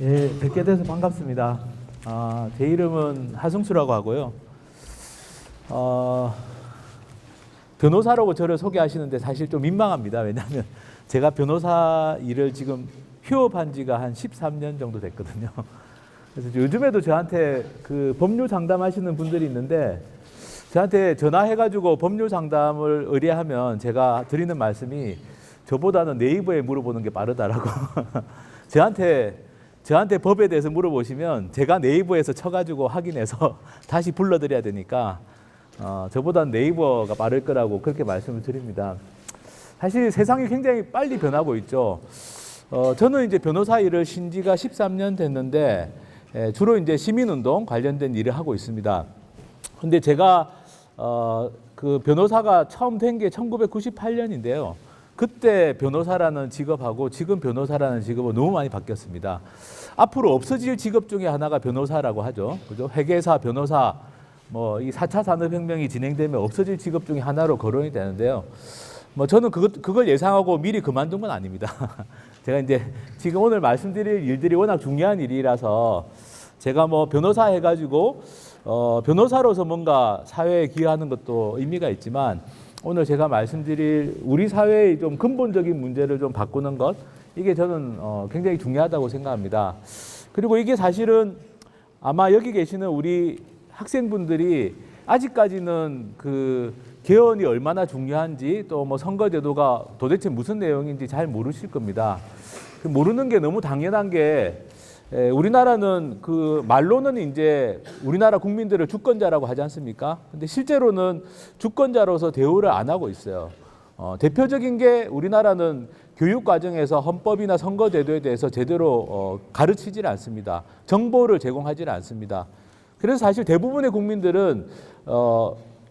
예, 뵙게 돼서 반갑습니다. 제 이름은 하승수라고 하고요. 변호사라고 저를 소개하시는데 사실 좀 민망합니다. 왜냐하면 제가 변호사 일을 지금 휴업한 지가 한 13년 정도 됐거든요. 그래서 요즘에도 저한테 그 법률 상담하시는 분들이 있는데 저한테 전화해가지고 법률 상담을 의뢰하면 제가 드리는 말씀이 저보다는 네이버에 물어보는 게 빠르다라고 저한테 법에 대해서 물어보시면 제가 네이버에서 쳐가지고 확인해서 다시 불러드려야 되니까 저보다는 네이버가 빠를 거라고 그렇게 말씀을 드립니다. 사실 세상이 굉장히 빨리 변하고 있죠. 저는 이제 변호사 일을 신 지가 13년 됐는데 주로 이제 시민운동 관련된 일을 하고 있습니다. 근데 제가 그 변호사가 처음 된 게 1998년인데요. 그때 변호사라는 직업하고 지금 변호사라는 직업은 너무 많이 바뀌었습니다. 앞으로 없어질 직업 중에 하나가 변호사라고 하죠. 그죠? 회계사, 변호사, 뭐 이 4차 산업혁명이 진행되면 없어질 직업 중에 하나로 거론이 되는데요. 뭐 저는 그걸 예상하고 미리 그만둔 건 아닙니다. 제가 이제 지금 오늘 말씀드릴 일들이 워낙 중요한 일이라서 제가 뭐 변호사 해가지고 변호사로서 뭔가 사회에 기여하는 것도 의미가 있지만 오늘 제가 말씀드릴 우리 사회의 좀 근본적인 문제를 좀 바꾸는 것, 이게 저는 굉장히 중요하다고 생각합니다. 그리고 이게 사실은 아마 여기 계시는 우리 학생분들이 아직까지는 그 개헌이 얼마나 중요한지 또 뭐 선거제도가 도대체 무슨 내용인지 잘 모르실 겁니다. 모르는 게 너무 당연한 게 우리나라는 그 말로는 이제 우리나라 국민들을 주권자라고 하지 않습니까? 근데 실제로는 주권자로서 대우를 안 하고 있어요. 대표적인 게 우리나라는 교육 과정에서 헌법이나 선거제도에 대해서 제대로 가르치질 않습니다. 정보를 제공하지 않습니다. 그래서 사실 대부분의 국민들은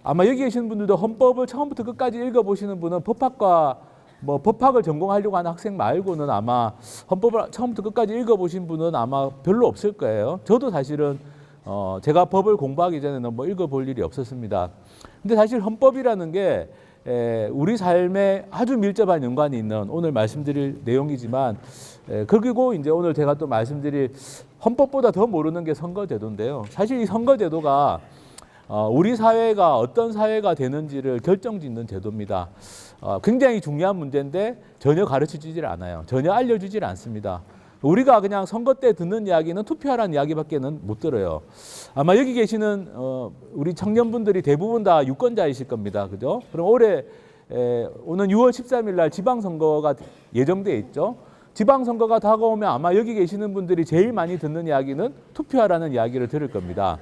아마 여기 계시는 분들도 헌법을 처음부터 끝까지 읽어보시는 분은 법학과 뭐 법학을 전공하려고 하는 학생 말고는 아마 헌법을 처음부터 끝까지 읽어보신 분은 아마 별로 없을 거예요. 저도 사실은 제가 법을 공부하기 전에는 뭐 읽어볼 일이 없었습니다. 근데 사실 헌법이라는 게 우리 삶에 아주 밀접한 연관이 있는 오늘 말씀드릴 내용이지만 그리고 이제 오늘 제가 또 말씀드릴 헌법보다 더 모르는 게 선거제도인데요. 사실 이 선거제도가 우리 사회가 어떤 사회가 되는지를 결정짓는 제도입니다. 굉장히 중요한 문제인데 전혀 가르쳐주질 않아요. 전혀 알려주질 않습니다. 우리가 그냥 선거 때 듣는 이야기는 투표하라는 이야기밖에는 못 들어요. 아마 여기 계시는 우리 청년분들이 대부분 다 유권자이실 겁니다. 그죠? 그럼 올해 오는 6월 13일 날 지방선거가 예정돼 있죠. 지방선거가 다가오면 아마 여기 계시는 분들이 제일 많이 듣는 이야기는 투표하라는 이야기를 들을 겁니다.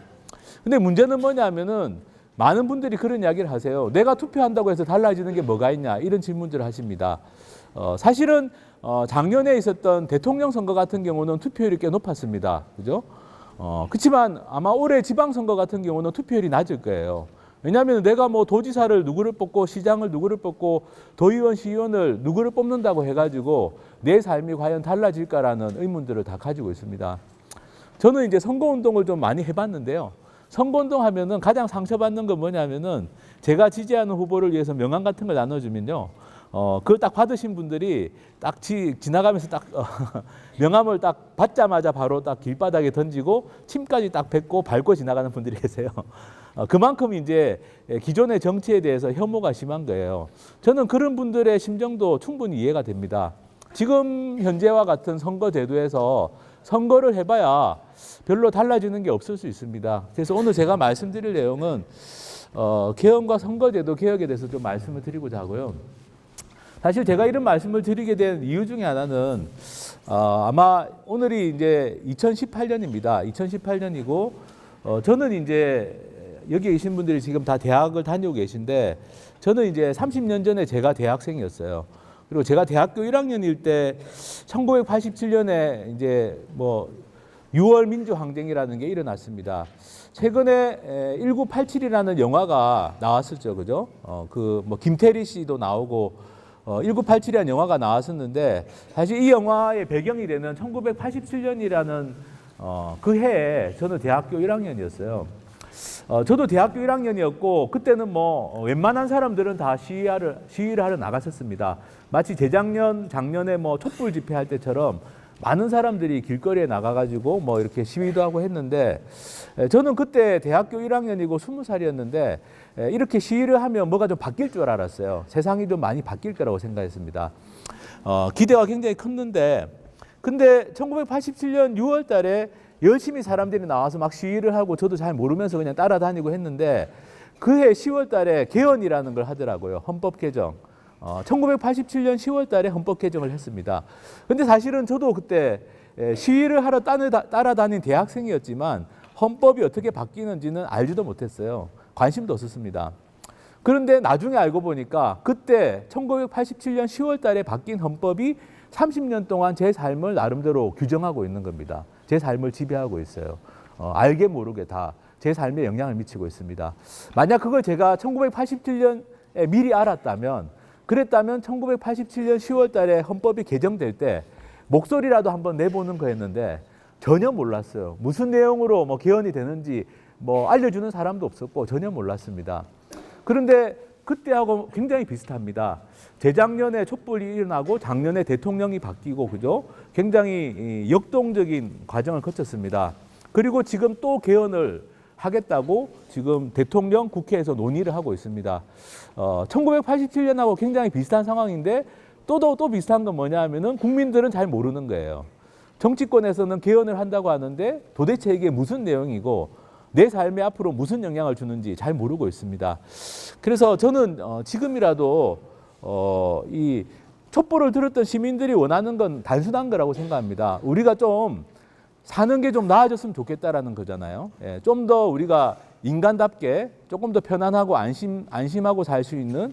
근데 문제는 뭐냐면은 많은 분들이 그런 이야기를 하세요. 내가 투표한다고 해서 달라지는 게 뭐가 있냐 이런 질문들을 하십니다. 사실은 작년에 있었던 대통령 선거 같은 경우는 투표율이 꽤 높았습니다. 그죠? 그렇지만 아마 올해 지방선거 같은 경우는 투표율이 낮을 거예요. 왜냐하면 내가 뭐 도지사를 누구를 뽑고 시장을 누구를 뽑고 도의원, 시의원을 누구를 뽑는다고 해가지고 내 삶이 과연 달라질까라는 의문들을 다 가지고 있습니다. 저는 이제 선거운동을 좀 많이 해봤는데요. 선거운동 하면은 가장 상처받는 건 뭐냐면은 제가 지지하는 후보를 위해서 명함 같은 걸 나눠주면요. 그걸 딱 받으신 분들이 딱 지나가면서 딱 명함을 딱 받자마자 바로 딱 길바닥에 던지고 침까지 딱 뱉고 밟고 지나가는 분들이 계세요. 그만큼 이제 기존의 정치에 대해서 혐오가 심한 거예요. 저는 그런 분들의 심정도 충분히 이해가 됩니다. 지금 현재와 같은 선거 제도에서 선거를 해봐야 별로 달라지는 게 없을 수 있습니다. 그래서 오늘 제가 말씀드릴 내용은 개헌과 선거제도 개혁에 대해서 좀 말씀을 드리고자 하고요. 사실 제가 이런 말씀을 드리게 된 이유 중에 하나는 아마 오늘이 이제 2018년입니다. 2018년이고 저는 이제 여기 계신 분들이 지금 다 대학을 다니고 계신데 저는 이제 30년 전에 제가 대학생이었어요. 그리고 제가 대학교 1학년일 때 1987년에 이제 뭐 6월 민주항쟁이라는 게 일어났습니다. 최근에 1987이라는 영화가 나왔었죠, 그죠? 그 뭐 김태리 씨도 나오고 1987이라는 영화가 나왔었는데 사실 이 영화의 배경이 되는 1987년이라는 그 해에 저는 대학교 1학년이었어요. 저도 대학교 1학년이었고 그때는 뭐 웬만한 사람들은 다 시위를 하러 나갔었습니다. 마치 작년에 뭐 촛불 집회할 때처럼 많은 사람들이 길거리에 나가가지고 뭐 이렇게 시위도 하고 했는데 저는 그때 대학교 1학년이고 20살이었는데 이렇게 시위를 하면 뭐가 좀 바뀔 줄 알았어요. 세상이 좀 많이 바뀔 거라고 생각했습니다. 기대가 굉장히 컸는데 근데 1987년 6월 달에 열심히 사람들이 나와서 막 시위를 하고 저도 잘 모르면서 그냥 따라다니고 했는데 그해 10월 달에 개헌이라는 걸 하더라고요. 헌법 개정. 1987년 10월 달에 헌법 개정을 했습니다. 근데 사실은 저도 그때 시위를 하러 따라다닌 대학생이었지만 헌법이 어떻게 바뀌는지는 알지도 못했어요. 관심도 없었습니다. 그런데 나중에 알고 보니까 그때 1987년 10월 달에 바뀐 헌법이 30년 동안 제 삶을 나름대로 규정하고 있는 겁니다. 제 삶을 지배하고 있어요. 알게 모르게 다 제 삶에 영향을 미치고 있습니다. 만약 그걸 제가 1987년에 미리 알았다면 그랬다면 1987년 10월 달에 헌법이 개정될 때 목소리라도 한번 내보는 거였는데 전혀 몰랐어요. 무슨 내용으로 뭐 개헌이 되는지 뭐 알려주는 사람도 없었고 전혀 몰랐습니다. 그런데 그때하고 굉장히 비슷합니다. 재작년에 촛불이 일어나고 작년에 대통령이 바뀌고 그죠? 굉장히 역동적인 과정을 거쳤습니다. 그리고 지금 또 개헌을 하겠다고 지금 대통령 국회에서 논의를 하고 있습니다. 1987년하고 굉장히 비슷한 상황인데 또 비슷한 건 뭐냐 하면은 국민들은 잘 모르는 거예요. 정치권에서는 개헌을 한다고 하는데 도대체 이게 무슨 내용이고 내 삶에 앞으로 무슨 영향을 주는지 잘 모르고 있습니다. 그래서 저는 지금이라도 이 촛불을 들었던 시민들이 원하는 건 단순한 거라고 생각합니다. 우리가 좀 사는 게 좀 나아졌으면 좋겠다라는 거잖아요. 예, 좀 더 우리가 인간답게 조금 더 편안하고 안심하고 살 수 있는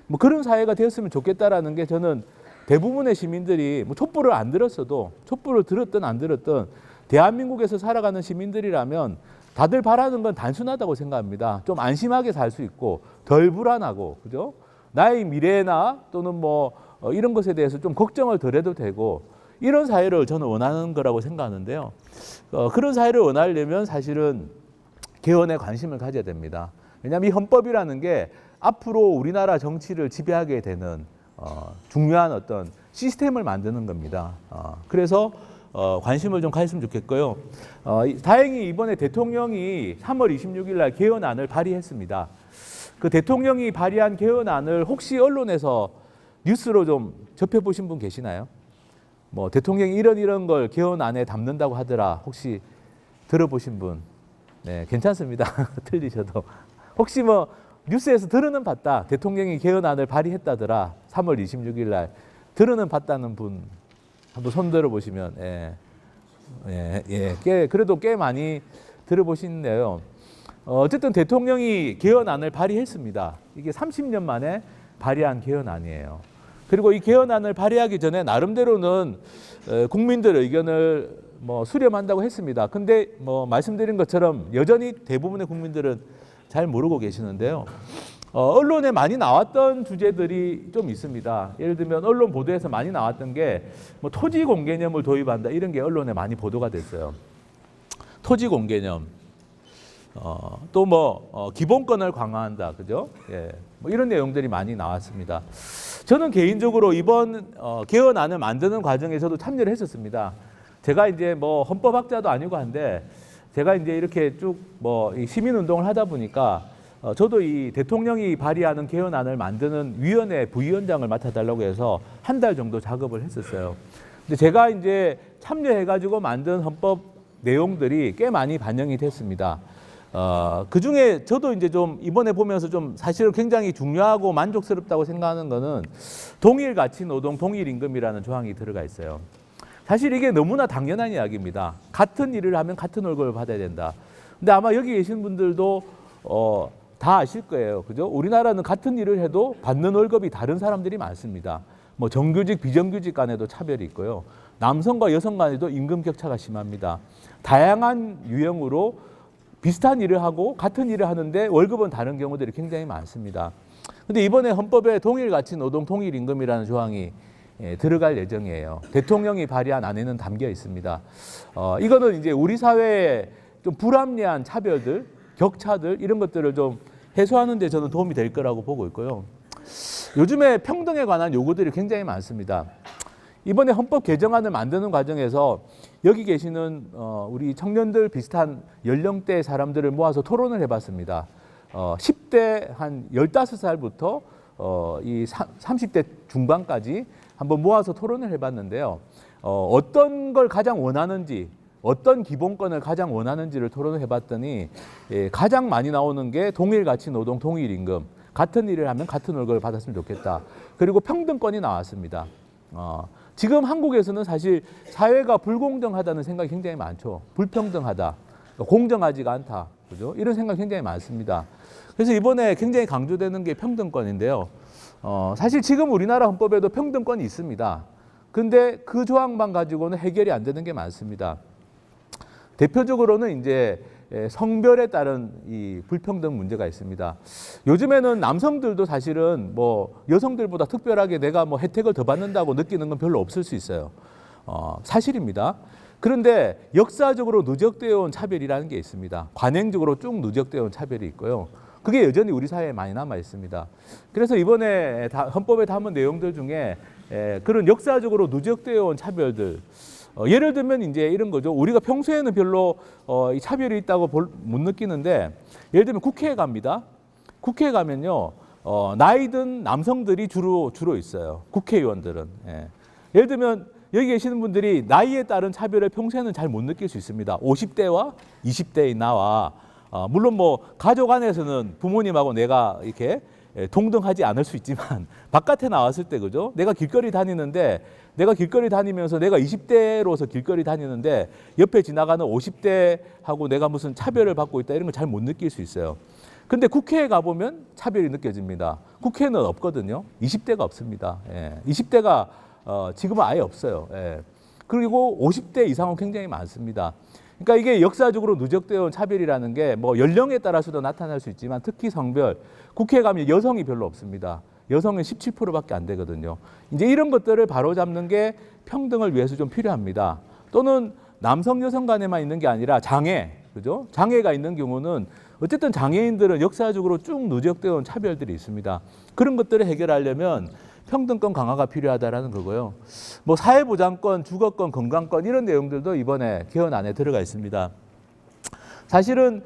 뭐 그런 사회가 되었으면 좋겠다라는 게 저는 대부분의 시민들이 뭐 촛불을 안 들었어도 촛불을 들었든 안 들었든 대한민국에서 살아가는 시민들이라면 다들 바라는 건 단순하다고 생각합니다. 좀 안심하게 살 수 있고 덜 불안하고 그죠? 나의 미래나 또는 뭐 이런 것에 대해서 좀 걱정을 덜 해도 되고 이런 사회를 저는 원하는 거라고 생각하는데요. 그런 사회를 원하려면 사실은 개헌에 관심을 가져야 됩니다. 왜냐하면 이 헌법이라는 게 앞으로 우리나라 정치를 지배하게 되는 중요한 어떤 시스템을 만드는 겁니다. 그래서 관심을 좀 가졌으면 좋겠고요. 다행히 이번에 대통령이 3월 26일 날 개헌안을 발의했습니다. 그 대통령이 발의한 개헌안을 혹시 언론에서 뉴스로 좀 접해보신 분 계시나요? 뭐 대통령이 이런 걸 개헌안에 담는다고 하더라. 혹시 들어보신 분? 네, 괜찮습니다. 틀리셔도. 혹시 뭐 뉴스에서 들어는 봤다. 대통령이 개헌안을 발의했다더라. 3월 26일 날. 들어는 봤다는 분 한번 손 들어보시면 그래도 꽤 많이 들어보시는데요. 어쨌든 대통령이 개헌안을 발의했습니다. 이게 30년 만에 발의한 개헌안이에요. 그리고 이 개헌안을 발의하기 전에 나름대로는 국민들 의견을 뭐 수렴한다고 했습니다. 근데 뭐 말씀드린 것처럼 여전히 대부분의 국민들은 잘 모르고 계시는데요. 언론에 많이 나왔던 주제들이 좀 있습니다. 예를 들면 언론 보도에서 많이 나왔던 게 뭐 토지 공개념을 도입한다 이런 게 언론에 많이 보도가 됐어요. 토지 공개념. 또 뭐 기본권을 강화한다, 그죠? 예, 뭐 이런 내용들이 많이 나왔습니다. 저는 개인적으로 이번 개헌안을 만드는 과정에서도 참여를 했었습니다. 제가 이제 뭐 헌법학자도 아니고 한데 제가 이제 이렇게 쭉 뭐 시민 운동을 하다 보니까 저도 이 대통령이 발의하는 개헌안을 만드는 위원회 부위원장을 맡아달라고 해서 한 달 정도 작업을 했었어요. 근데 제가 이제 참여해가지고 만든 헌법 내용들이 꽤 많이 반영이 됐습니다. 그 중에 저도 이제 좀 이번에 보면서 좀 사실은 굉장히 중요하고 만족스럽다고 생각하는 거는 동일 가치 노동 동일 임금이라는 조항이 들어가 있어요. 사실 이게 너무나 당연한 이야기입니다. 같은 일을 하면 같은 월급을 받아야 된다. 근데 아마 여기 계신 분들도 다 아실 거예요. 그죠? 우리나라는 같은 일을 해도 받는 월급이 다른 사람들이 많습니다. 뭐 정규직, 비정규직 간에도 차별이 있고요. 남성과 여성 간에도 임금 격차가 심합니다. 다양한 유형으로 비슷한 일을 하고 같은 일을 하는데 월급은 다른 경우들이 굉장히 많습니다. 근데 이번에 헌법에 동일가치 노동 동일임금이라는 조항이 들어갈 예정이에요. 대통령이 발의한 안에는 담겨 있습니다. 이거는 이제 우리 사회에 좀 불합리한 차별들, 격차들 이런 것들을 좀 해소하는 데 저는 도움이 될 거라고 보고 있고요. 요즘에 평등에 관한 요구들이 굉장히 많습니다. 이번에 헌법 개정안을 만드는 과정에서 여기 계시는 우리 청년들 비슷한 연령대 사람들을 모아서 토론을 해봤습니다. 10대 한 15살부터 이 30대 중반까지 한번 모아서 토론을 해봤는데요. 어떤 걸 가장 원하는지, 어떤 기본권을 가장 원하는지를 토론을 해봤더니 가장 많이 나오는 게 동일 가치 노동, 동일 임금, 같은 일을 하면 같은 월급을 받았으면 좋겠다. 그리고 평등권이 나왔습니다. 지금 한국에서는 사실 사회가 불공정하다는 생각이 굉장히 많죠. 불평등하다, 공정하지가 않다, 그죠? 이런 생각이 굉장히 많습니다. 그래서 이번에 굉장히 강조되는 게 평등권인데요. 사실 지금 우리나라 헌법에도 평등권이 있습니다. 근데 그 조항만 가지고는 해결이 안 되는 게 많습니다. 대표적으로는 이제 성별에 따른 이 불평등 문제가 있습니다. 요즘에는 남성들도 사실은 뭐 여성들보다 특별하게 내가 뭐 혜택을 더 받는다고 느끼는 건 별로 없을 수 있어요. 사실입니다. 그런데 역사적으로 누적되어 온 차별이라는 게 있습니다. 관행적으로 쭉 누적되어 온 차별이 있고요. 그게 여전히 우리 사회에 많이 남아 있습니다. 그래서 이번에 헌법에 담은 내용들 중에 그런 역사적으로 누적되어 온 차별들, 예를 들면 이제 이런 거죠. 우리가 평소에는 별로 이 차별이 있다고 못 느끼는데, 예를 들면 국회에 갑니다. 국회에 가면요, 나이 든 남성들이 주로 있어요. 국회의원들은. 예를 들면 여기 계시는 분들이 나이에 따른 차별을 평소에는 잘 못 느낄 수 있습니다. 50대와 20대의 나와 물론 뭐 가족 안에서는 부모님하고 내가 이렇게 동등하지 않을 수 있지만 바깥에 나왔을 때, 그죠? 내가 길거리 다니는데, 내가 길거리 다니면서 내가 20대로서 길거리 다니는데 옆에 지나가는 50대하고 내가 무슨 차별을 받고 있다, 이런 걸 잘 못 느낄 수 있어요. 근데 국회에 가보면 차별이 느껴집니다. 국회는 없거든요. 20대가 없습니다. 20대가 지금은 아예 없어요. 그리고 50대 이상은 굉장히 많습니다. 그러니까 이게 역사적으로 누적되어 온 차별이라는 게 뭐 연령에 따라서도 나타날 수 있지만 특히 성별, 국회에 가면 여성이 별로 없습니다. 여성은 17%밖에 안 되거든요. 이제 이런 것들을 바로잡는 게 평등을 위해서 좀 필요합니다. 또는 남성, 여성 간에만 있는 게 아니라 장애, 그죠? 장애가 있는 경우는 어쨌든 장애인들은 역사적으로 쭉 누적되어 온 차별들이 있습니다. 그런 것들을 해결하려면 평등권 강화가 필요하다라는 거고요. 뭐 사회보장권, 주거권, 건강권 이런 내용들도 이번에 개헌안에 들어가 있습니다. 사실은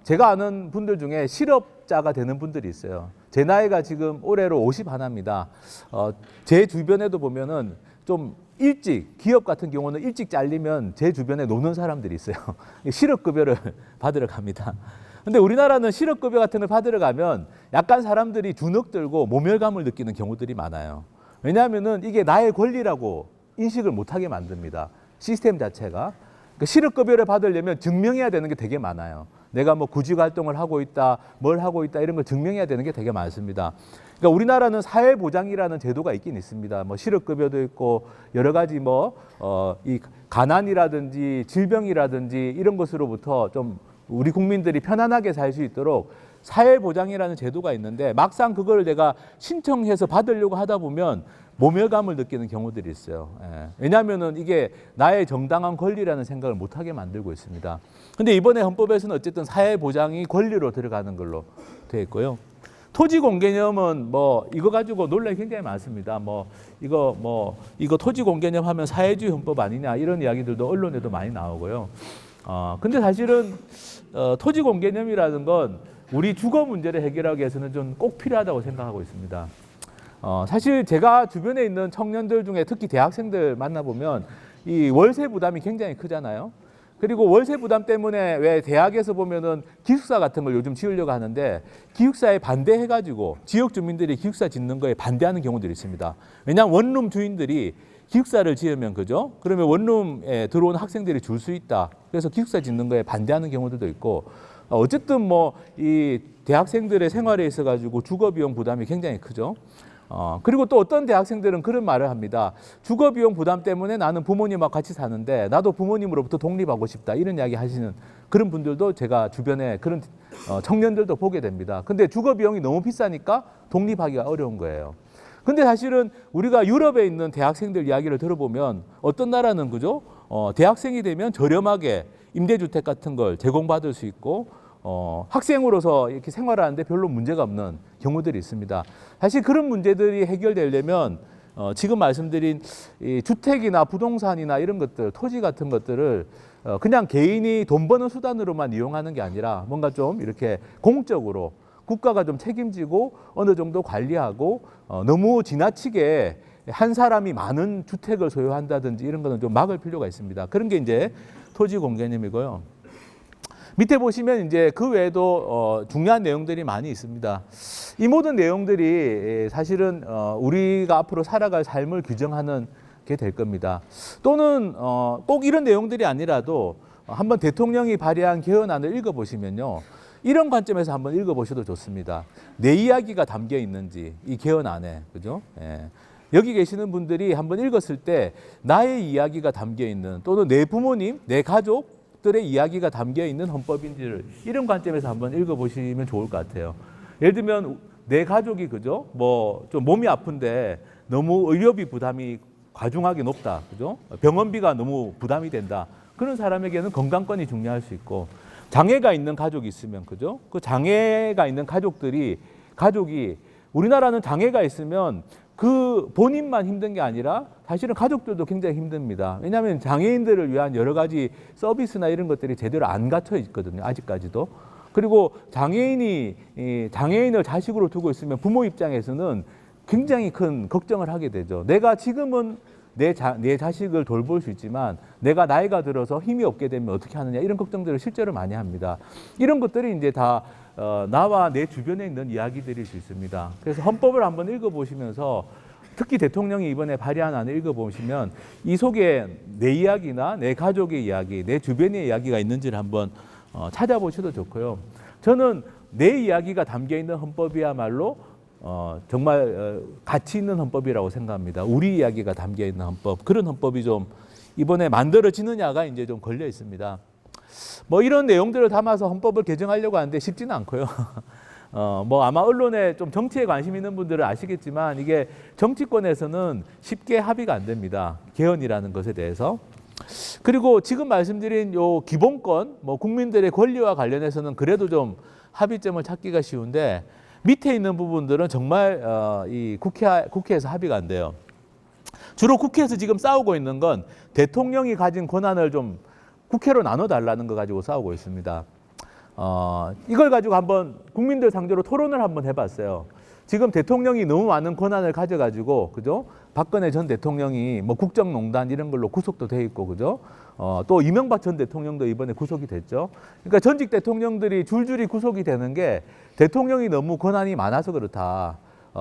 제가 아는 분들 중에 실업자가 되는 분들이 있어요. 제 나이가 지금 올해로 51입니다. 제 주변에도 보면은 좀 일찍, 기업 같은 경우는 일찍 잘리면 제 주변에 노는 사람들이 있어요. 실업급여를 받으러 갑니다. 근데 우리나라는 실업급여 같은 걸 받으러 가면 약간 사람들이 주눅 들고 모멸감을 느끼는 경우들이 많아요. 왜냐하면은 이게 나의 권리라고 인식을 못하게 만듭니다. 시스템 자체가. 그러니까 실업급여를 받으려면 증명해야 되는 게 되게 많아요. 내가 뭐 구직 활동을 하고 있다, 뭘 하고 있다, 이런 걸 증명해야 되는 게 되게 많습니다. 그러니까 우리나라는 사회보장이라는 제도가 있긴 있습니다. 뭐 실업급여도 있고 여러 가지 이 가난이라든지 질병이라든지 이런 것으로부터 좀 우리 국민들이 편안하게 살 수 있도록 사회보장이라는 제도가 있는데 막상 그걸 내가 신청해서 받으려고 하다 보면 모멸감을 느끼는 경우들이 있어요. 왜냐하면은 이게 나의 정당한 권리라는 생각을 못하게 만들고 있습니다. 근데 이번에 헌법에서는 어쨌든 사회보장이 권리로 들어가는 걸로 되어 있고요. 토지공개념은 뭐 이거 가지고 논란이 굉장히 많습니다. 이거 토지공개념 하면 사회주의 헌법 아니냐 이런 이야기들도 언론에도 많이 나오고요. 근데 사실은 토지공개념이라는 건 우리 주거 문제를 해결하기 위해서는 좀 꼭 필요하다고 생각하고 있습니다. 사실 제가 주변에 있는 청년들 중에 특히 대학생들 만나보면 이 월세 부담이 굉장히 크잖아요. 그리고 월세 부담 때문에 왜 대학에서 보면은 기숙사 같은 걸 요즘 지으려고 하는데 기숙사에 반대해가지고 지역 주민들이 기숙사 짓는 거에 반대하는 경우들이 있습니다. 왜냐하면 원룸 주인들이 기숙사를 지으면 그죠? 그러면 원룸에 들어온 학생들이 줄 수 있다. 그래서 기숙사 짓는 거에 반대하는 경우들도 있고 어쨌든 뭐 이 대학생들의 생활에 있어 가지고 주거 비용 부담이 굉장히 크죠. 그리고 또 어떤 대학생들은 그런 말을 합니다. 주거 비용 부담 때문에 나는 부모님하고 같이 사는데 나도 부모님으로부터 독립하고 싶다. 이런 이야기 하시는 그런 분들도 제가 주변에 그런 청년들도 보게 됩니다. 근데 주거 비용이 너무 비싸니까 독립하기가 어려운 거예요. 근데 사실은 우리가 유럽에 있는 대학생들 이야기를 들어보면 어떤 나라는 그죠? 대학생이 되면 저렴하게 임대주택 같은 걸 제공받을 수 있고 학생으로서 이렇게 생활하는데 별로 문제가 없는 경우들이 있습니다. 사실 그런 문제들이 해결되려면 지금 말씀드린 이 주택이나 부동산이나 이런 것들, 토지 같은 것들을 그냥 개인이 돈 버는 수단으로만 이용하는 게 아니라 뭔가 좀 이렇게 공적으로 국가가 좀 책임지고 어느 정도 관리하고 너무 지나치게 한 사람이 많은 주택을 소유한다든지 이런 거는 좀 막을 필요가 있습니다. 그런 게 이제 토지 공개념이고요. 밑에 보시면 이제 그 외에도 중요한 내용들이 많이 있습니다. 이 모든 내용들이 사실은 우리가 앞으로 살아갈 삶을 규정하는 게 될 겁니다. 또는 꼭 이런 내용들이 아니라도 한번 대통령이 발의한 개헌안을 읽어보시면요. 이런 관점에서 한번 읽어보셔도 좋습니다. 내 이야기가 담겨 있는지 이 개헌안에, 그죠? 예. 여기 계시는 분들이 한번 읽었을 때 나의 이야기가 담겨 있는 또는 내 부모님, 내 가족들의 이야기가 담겨 있는 헌법인지를 이런 관점에서 한번 읽어보시면 좋을 것 같아요. 예를 들면 내 가족이 그죠? 뭐 좀 몸이 아픈데 너무 의료비 부담이 과중하게 높다, 그죠? 병원비가 너무 부담이 된다. 그런 사람에게는 건강권이 중요할 수 있고 장애가 있는 가족이 있으면 그죠? 그 장애가 있는 가족이 우리나라는 장애가 있으면 그 본인만 힘든 게 아니라 사실은 가족들도 굉장히 힘듭니다. 왜냐하면 장애인들을 위한 여러 가지 서비스나 이런 것들이 제대로 안 갖춰 있거든요. 아직까지도. 그리고 장애인을 자식으로 두고 있으면 부모 입장에서는 굉장히 큰 걱정을 하게 되죠. 내가 지금은 내 자식을 돌볼 수 있지만 내가 나이가 들어서 힘이 없게 되면 어떻게 하느냐 이런 걱정들을 실제로 많이 합니다. 이런 것들이 이제 다 나와 내 주변에 있는 이야기들일 수 있습니다. 그래서 헌법을 한번 읽어보시면서 특히 대통령이 이번에 발의한 안을 읽어보시면 이 속에 내 이야기나 내 가족의 이야기, 내 주변의 이야기가 있는지를 한번 찾아보셔도 좋고요. 저는 내 이야기가 담겨있는 헌법이야말로 정말 가치 있는 헌법이라고 생각합니다. 우리 이야기가 담겨있는 헌법, 그런 헌법이 좀 이번에 만들어지느냐가 이제 좀 걸려 있습니다. 뭐 이런 내용들을 담아서 헌법을 개정하려고 하는데 쉽지는 않고요. 뭐 아마 언론에 좀 정치에 관심 있는 분들은 아시겠지만 이게 정치권에서는 쉽게 합의가 안 됩니다. 개헌이라는 것에 대해서. 그리고 지금 말씀드린 요 기본권, 뭐 국민들의 권리와 관련해서는 그래도 좀 합의점을 찾기가 쉬운데 밑에 있는 부분들은 정말 이 국회에서 합의가 안 돼요. 주로 국회에서 지금 싸우고 있는 건 대통령이 가진 권한을 좀 국회로 나눠달라는 거 가지고 싸우고 있습니다. 이걸 가지고 한번 국민들 상대로 토론을 한번 해봤어요. 지금 대통령이 너무 많은 권한을 가져가지고, 그죠? 박근혜 전 대통령이 뭐 국정농단 이런 걸로 구속도 돼 있고, 그죠? 또 이명박 전 대통령도 이번에 구속이 됐죠. 그러니까 전직 대통령들이 줄줄이 구속이 되는 게 대통령이 너무 권한이 많아서 그렇다.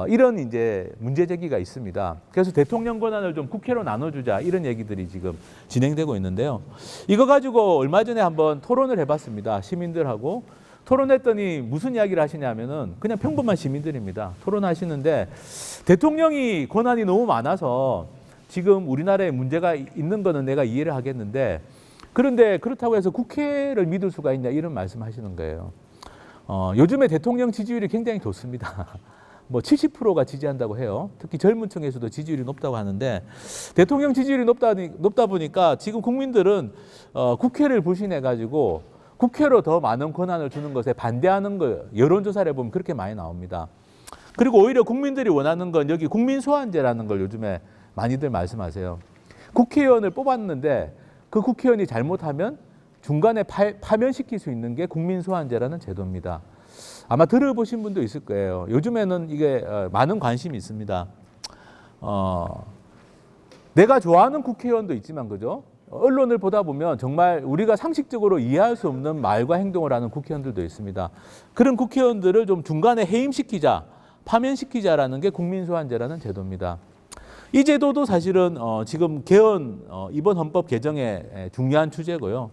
이런 이제 문제 제기가 있습니다. 그래서 대통령 권한을 좀 국회로 나눠주자 이런 얘기들이 지금 진행되고 있는데요. 이거 가지고 얼마 전에 한번 토론을 해봤습니다. 시민들하고. 토론했더니 무슨 이야기를 하시냐면은 그냥 평범한 시민들입니다. 토론하시는데 대통령이 권한이 너무 많아서 지금 우리나라에 문제가 있는 거는 내가 이해를 하겠는데 그런데 그렇다고 해서 국회를 믿을 수가 있냐 이런 말씀하시는 거예요. 요즘에 대통령 지지율이 굉장히 좋습니다. 뭐 70%가 지지한다고 해요. 특히 젊은 층에서도 지지율이 높다고 하는데 대통령 지지율이 높다 보니까 지금 국민들은 국회를 불신해 가지고 국회로 더 많은 권한을 주는 것에 반대하는 거 여론조사를 해보면 그렇게 많이 나옵니다. 그리고 오히려 국민들이 원하는 건 여기 국민소환제라는 걸 요즘에 많이들 말씀하세요. 국회의원을 뽑았는데 그 국회의원이 잘못하면 중간에 파면시킬 수 있는 게 국민소환제라는 제도입니다. 아마 들어보신 분도 있을 거예요. 요즘에는 이게 많은 관심이 있습니다. 내가 좋아하는 국회의원도 있지만 그죠? 언론을 보다 보면 정말 우리가 상식적으로 이해할 수 없는 말과 행동을 하는 국회의원들도 있습니다. 그런 국회의원들을 좀 중간에 해임시키자, 파면시키자라는 게 국민소환제라는 제도입니다. 이 제도도 사실은 지금 개헌 이번 헌법 개정의 중요한 주제고요.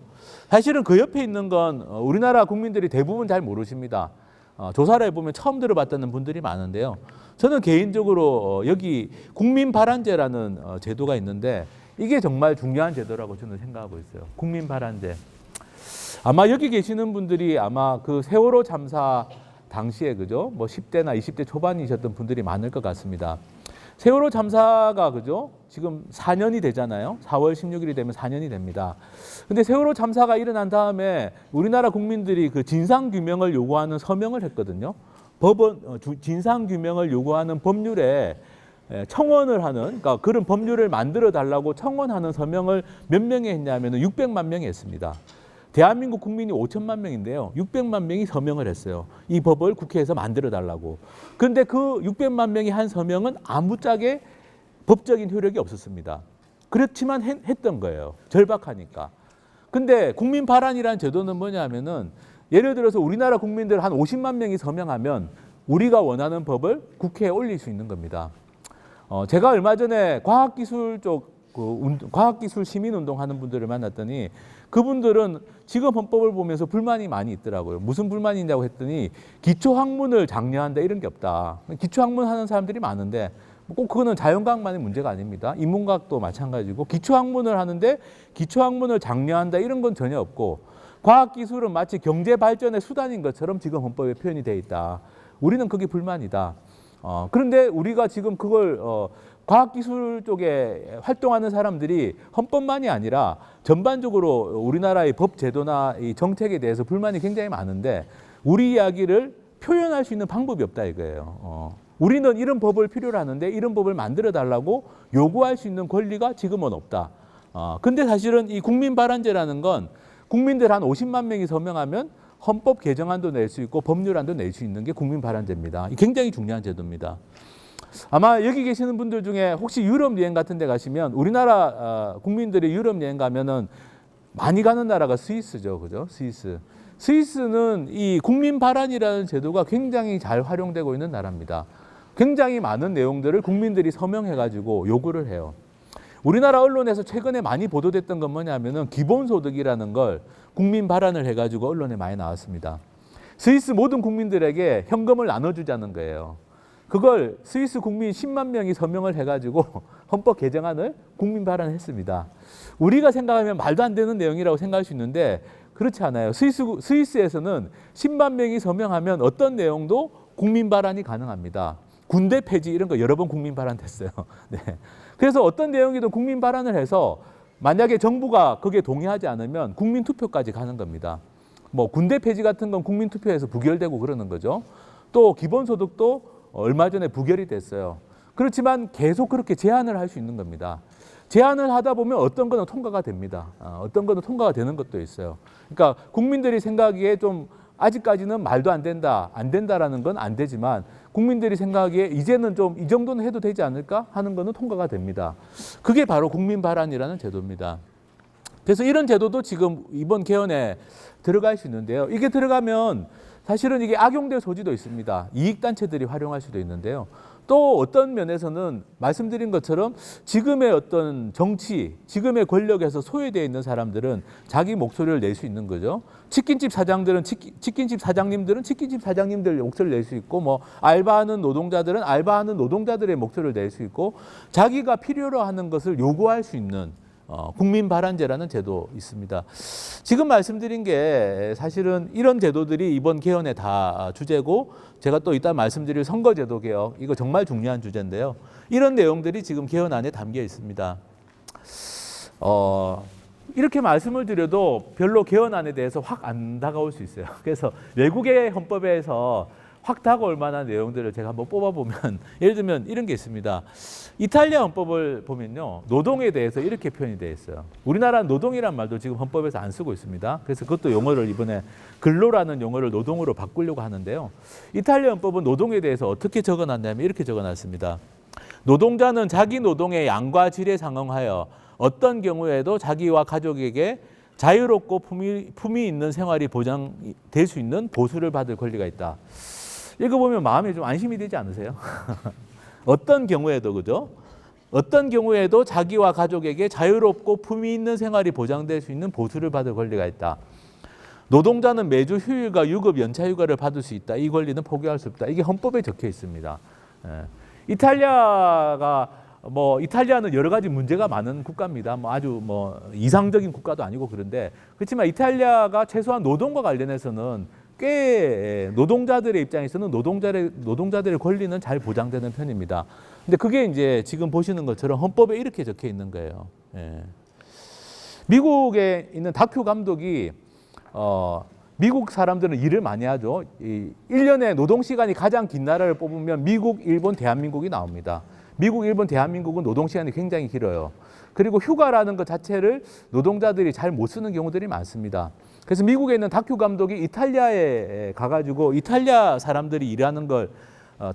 사실은 그 옆에 있는 건 우리나라 국민들이 대부분 잘 모르십니다. 조사를 해보면 처음 들어봤다는 분들이 많은데요. 저는 개인적으로 여기 국민발안제라는 제도가 있는데 이게 정말 중요한 제도라고 저는 생각하고 있어요. 국민발안제. 아마 여기 계시는 분들이 아마 그 세월호 참사 당시에 그죠? 뭐 10대나 20대 초반이셨던 분들이 많을 것 같습니다. 세월호 참사가 그죠? 지금 4년이 되잖아요. 4월 16일이 되면 4년이 됩니다. 근데 세월호 참사가 일어난 다음에 우리나라 국민들이 그 진상규명을 요구하는 서명을 했거든요. 진상규명을 요구하는 법률에 청원을 하는, 그러니까 그런 법률을 만들어 달라고 청원하는 서명을 몇 명이 했냐면 600만 명이 했습니다. 대한민국 국민이 5천만 명인데요. 600만 명이 서명을 했어요. 이 법을 국회에서 만들어 달라고. 그런데 그 600만 명이 한 서명은 아무짝에 법적인 효력이 없었습니다. 그렇지만 했던 거예요. 절박하니까. 근데 국민 발안이라는 제도는 뭐냐면은 예를 들어서 우리나라 국민들 한 50만 명이 서명하면 우리가 원하는 법을 국회에 올릴 수 있는 겁니다. 제가 얼마 전에 과학기술 쪽 과학기술 시민운동 하는 분들을 만났더니 그분들은 지금 헌법을 보면서 불만이 많이 있더라고요. 무슨 불만이 있냐고 했더니 기초학문을 장려한다 이런 게 없다. 기초학문 하는 사람들이 많은데 꼭 그거는 자연과학만의 문제가 아닙니다. 인문과학도 마찬가지고 기초학문을 하는데 기초학문을 장려한다 이런 건 전혀 없고 과학기술은 마치 경제발전의 수단인 것처럼 지금 헌법에 표현이 되어 있다. 우리는 그게 불만이다. 그런데 우리가 지금 그걸 과학기술 쪽에 활동하는 사람들이 헌법만이 아니라 전반적으로 우리나라의 법 제도나 이 정책에 대해서 불만이 굉장히 많은데 우리 이야기를 표현할 수 있는 방법이 없다 이거예요. 우리는 이런 법을 필요로 하는데 이런 법을 만들어 달라고 요구할 수 있는 권리가 지금은 없다. 근데 사실은 이 국민발안제라는 건 국민들 한 50만 명이 서명하면 헌법 개정안도 낼 수 있고 법률안도 낼 수 있는 게 국민발안제입니다. 굉장히 중요한 제도입니다. 아마 여기 계시는 분들 중에 혹시 유럽 여행 같은 데 가시면 우리나라 국민들이 유럽 여행 가면은 많이 가는 나라가 스위스죠. 그죠? 스위스. 스위스는 이 국민발안이라는 제도가 굉장히 잘 활용되고 있는 나라입니다. 굉장히 많은 내용들을 국민들이 서명해가지고 요구를 해요. 우리나라 언론에서 최근에 많이 보도됐던 건 뭐냐면은 기본소득이라는 걸 국민 발안을 해가지고 언론에 많이 나왔습니다. 스위스 모든 국민들에게 현금을 나눠주자는 거예요. 그걸 스위스 국민 10만 명이 서명을 해가지고 헌법 개정안을 국민 발안했습니다. 우리가 생각하면 말도 안 되는 내용이라고 생각할 수 있는데 그렇지 않아요. 스위스에서는 10만 명이 서명하면 어떤 내용도 국민 발안이 가능합니다. 군대 폐지 이런 거 여러 번 국민 발안됐어요. 네. 그래서 어떤 내용이든 국민 발안을 해서 만약에 정부가 거기에 동의하지 않으면 국민 투표까지 가는 겁니다. 뭐 군대 폐지 같은 건 국민 투표에서 부결되고 그러는 거죠. 또 기본소득도 얼마 전에 부결이 됐어요. 그렇지만 계속 그렇게 제한을 할 수 있는 겁니다. 제한을 하다 보면 어떤 거는 통과가 됩니다. 어떤 거는 통과가 되는 것도 있어요. 그러니까 국민들이 생각하기에 좀 아직까지는 말도 안 된다라는 건 안 되지만 국민들이 생각하기에 이제는 좀 이 정도는 해도 되지 않을까 하는 거는 통과가 됩니다. 그게 바로 국민 발안이라는 제도입니다. 그래서 이런 제도도 지금 이번 개헌에 들어갈 수 있는데요. 이게 들어가면 사실은 이게 악용될 소지도 있습니다. 이익단체들이 활용할 수도 있는데요. 또 어떤 면에서는 말씀드린 것처럼 지금의 어떤 정치, 지금의 권력에서 소외되어 있는 사람들은 자기 목소리를 낼 수 있는 거죠. 치킨집 사장님들은 치킨집 사장님들 목소리를 낼 수 있고 뭐 알바하는 노동자들은 알바하는 노동자들의 목소리를 낼 수 있고 자기가 필요로 하는 것을 요구할 수 있는 국민발안제라는 제도 있습니다. 지금 말씀드린 게 사실은 이런 제도들이 이번 개헌의 다 주제고 제가 또 이따 말씀드릴 선거제도 개혁 이거 정말 중요한 주제인데요. 이런 내용들이 지금 개헌안에 담겨 있습니다. 이렇게 말씀을 드려도 별로 개헌안에 대해서 확 안 다가올 수 있어요. 그래서 외국의 헌법에서 확 다가올 만한 내용들을 제가 한번 뽑아보면 예를 들면 이런 게 있습니다. 이탈리아 헌법을 보면요. 노동에 대해서 이렇게 표현이 되어 있어요. 우리나라는 노동이란 말도 지금 헌법에서 안 쓰고 있습니다. 그래서 그것도 용어를 이번에 근로라는 용어를 노동으로 바꾸려고 하는데요. 이탈리아 헌법은 노동에 대해서 어떻게 적어놨냐면 이렇게 적어놨습니다. 노동자는 자기 노동의 양과 질에 상응하여 어떤 경우에도 자기와 가족에게 자유롭고 품위 있는 생활이 보장될 수 있는 보수를 받을 권리가 있다. 읽어보면 마음이 좀 안심이 되지 않으세요? 어떤 경우에도 그죠? 어떤 경우에도 자기와 가족에게 자유롭고 품위 있는 생활이 보장될 수 있는 보수를 받을 권리가 있다. 노동자는 매주 휴일과 유급 연차 휴가를 받을 수 있다. 이 권리는 포기할 수 없다. 이게 헌법에 적혀 있습니다. 이탈리아는 여러 가지 문제가 많은 국가입니다. 아주 이상적인 국가도 아니고 그런데 그렇지만 이탈리아가 최소한 노동과 관련해서는 꽤 노동자들의 입장에서는 노동자들의 권리는 잘 보장되는 편입니다. 근데 그게 이제 지금 보시는 것처럼 헌법에 이렇게 적혀 있는 거예요. 미국에 있는 다큐 감독이 미국 사람들은 일을 많이 하죠. 1년에 노동 시간이 가장 긴 나라를 뽑으면 미국, 일본, 대한민국이 나옵니다. 미국, 일본, 대한민국은 노동시간이 굉장히 길어요. 그리고 휴가라는 것 자체를 노동자들이 잘 못 쓰는 경우들이 많습니다. 그래서 미국에 있는 다큐 감독이 이탈리아에 가가지고 이탈리아 사람들이 일하는 걸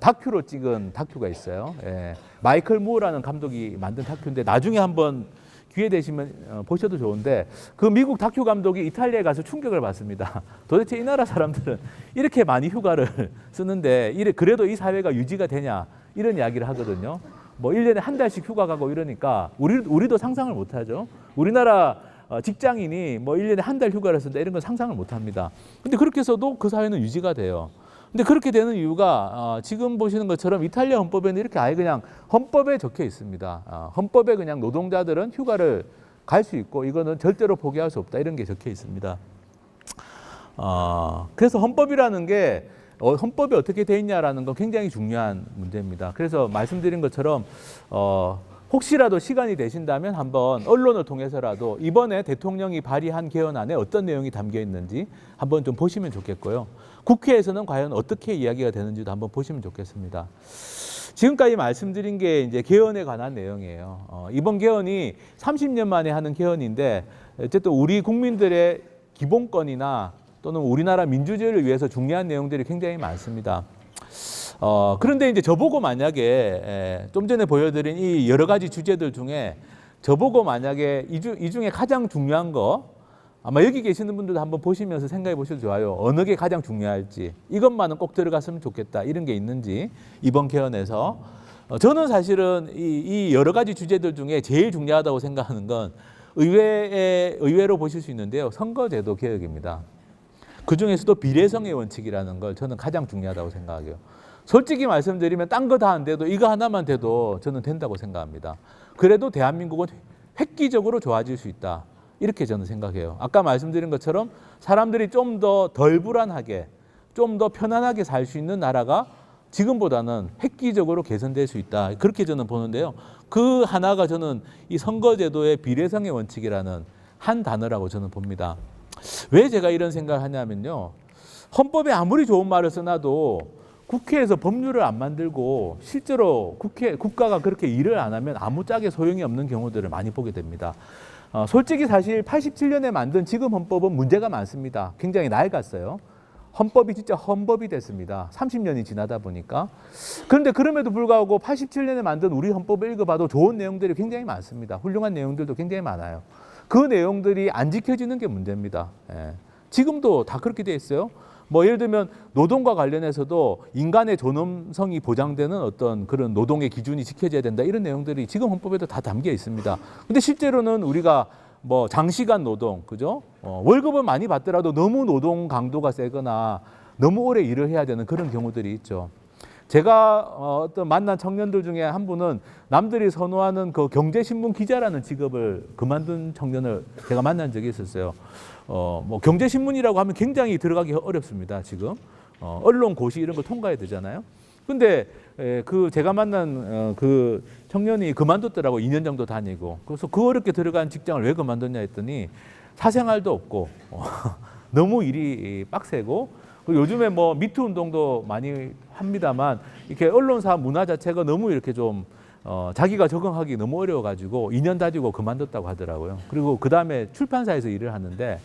다큐로 찍은 다큐가 있어요. 예. 마이클 무어라는 감독이 만든 다큐인데 나중에 한번 기회 되시면 보셔도 좋은데 그 미국 다큐 감독이 이탈리아에 가서 충격을 받습니다. 도대체 이 나라 사람들은 이렇게 많이 휴가를 쓰는데 그래도 이 사회가 유지가 되냐 이런 이야기를 하거든요. 뭐 1년에 한 달씩 휴가 가고 이러니까 우리도 상상을 못 하죠. 우리나라 직장인이 뭐 1년에 한 달 휴가를 쓴다 이런 건 상상을 못 합니다. 근데 그렇게 해서도 그 사회는 유지가 돼요. 근데 그렇게 되는 이유가 지금 보시는 것처럼 이탈리아 헌법에는 이렇게 아예 그냥 헌법에 적혀 있습니다. 헌법에 그냥 노동자들은 휴가를 갈 수 있고 이거는 절대로 포기할 수 없다 이런 게 적혀 있습니다. 그래서 헌법이라는 게 헌법이 어떻게 돼 있냐라는 건 굉장히 중요한 문제입니다. 그래서 말씀드린 것처럼 혹시라도 시간이 되신다면 한번 언론을 통해서라도 이번에 대통령이 발의한 개헌안에 어떤 내용이 담겨 있는지 한번 좀 보시면 좋겠고요. 국회에서는 과연 어떻게 이야기가 되는지도 한번 보시면 좋겠습니다. 지금까지 말씀드린 게 이제 개헌에 관한 내용이에요. 이번 개헌이 30년 만에 하는 개헌인데 어쨌든 우리 국민들의 기본권이나 또는 우리나라 민주주의를 위해서 중요한 내용들이 굉장히 많습니다. 그런데 이제 저보고 만약에 좀 전에 보여드린 이 여러 가지 주제들 중에 저보고 만약에 이 중에 가장 중요한 거 아마 여기 계시는 분들도 한번 보시면서 생각해 보셔도 좋아요. 어느 게 가장 중요할지 이것만은 꼭 들어갔으면 좋겠다 이런 게 있는지 이번 개헌에서 저는 사실은 이 여러 가지 주제들 중에 제일 중요하다고 생각하는 건 의외로 보실 수 있는데요. 선거제도 개혁입니다. 그중에서도 비례성의 원칙이라는 걸 저는 가장 중요하다고 생각해요. 솔직히 말씀드리면 딴 거 다 안 돼도 이거 하나만 돼도 저는 된다고 생각합니다. 그래도 대한민국은 획기적으로 좋아질 수 있다. 이렇게 저는 생각해요. 아까 말씀드린 것처럼 사람들이 좀 더 덜 불안하게, 좀 더 편안하게 살 수 있는 나라가 지금보다는 획기적으로 개선될 수 있다. 그렇게 저는 보는데요. 그 하나가 저는 이 선거제도의 비례성의 원칙이라는 한 단어라고 저는 봅니다. 왜 제가 이런 생각을 하냐면요. 헌법에 아무리 좋은 말을 써놔도 국회에서 법률을 안 만들고 실제로 국가가 그렇게 일을 안 하면 아무짝에 소용이 없는 경우들을 많이 보게 됩니다. 솔직히 사실 87년에 만든 지금 헌법은 문제가 많습니다. 굉장히 낡았어요. 헌법이 진짜 헌법이 됐습니다. 30년이 지나다 보니까. 그런데 그럼에도 불구하고 87년에 만든 우리 헌법을 읽어봐도 좋은 내용들이 굉장히 많습니다. 훌륭한 내용들도 굉장히 많아요. 그 내용들이 안 지켜지는 게 문제입니다. 예. 지금도 다 그렇게 돼 있어요. 뭐 예를 들면 노동과 관련해서도 인간의 존엄성이 보장되는 어떤 그런 노동의 기준이 지켜져야 된다 이런 내용들이 지금 헌법에도 다 담겨 있습니다. 근데 실제로는 우리가 뭐 장시간 노동, 그죠? 월급은 많이 받더라도 너무 노동 강도가 세거나 너무 오래 일을 해야 되는 그런 경우들이 있죠. 제가 어떤 만난 청년들 중에 한 분은 남들이 선호하는 그 경제신문 기자라는 직업을 그만둔 청년을 제가 만난 적이 있었어요. 뭐 경제신문이라고 하면 굉장히 들어가기 어렵습니다. 지금 언론 고시 이런 거 통과해야 되잖아요. 근데 그 제가 만난 그 청년이 그만뒀더라고. 2년 정도 다니고. 그래서 그 어렵게 들어간 직장을 왜 그만뒀냐 했더니 사생활도 없고 너무 일이 빡세고 요즘에 뭐 미투 운동도 많이 합니다만 이렇게 언론사 문화 자체가 너무 이렇게 좀 자기가 적응하기 너무 어려워가지고 2년 다니고 그만뒀다고 하더라고요. 그리고 그 다음에 출판사에서 일을 하는데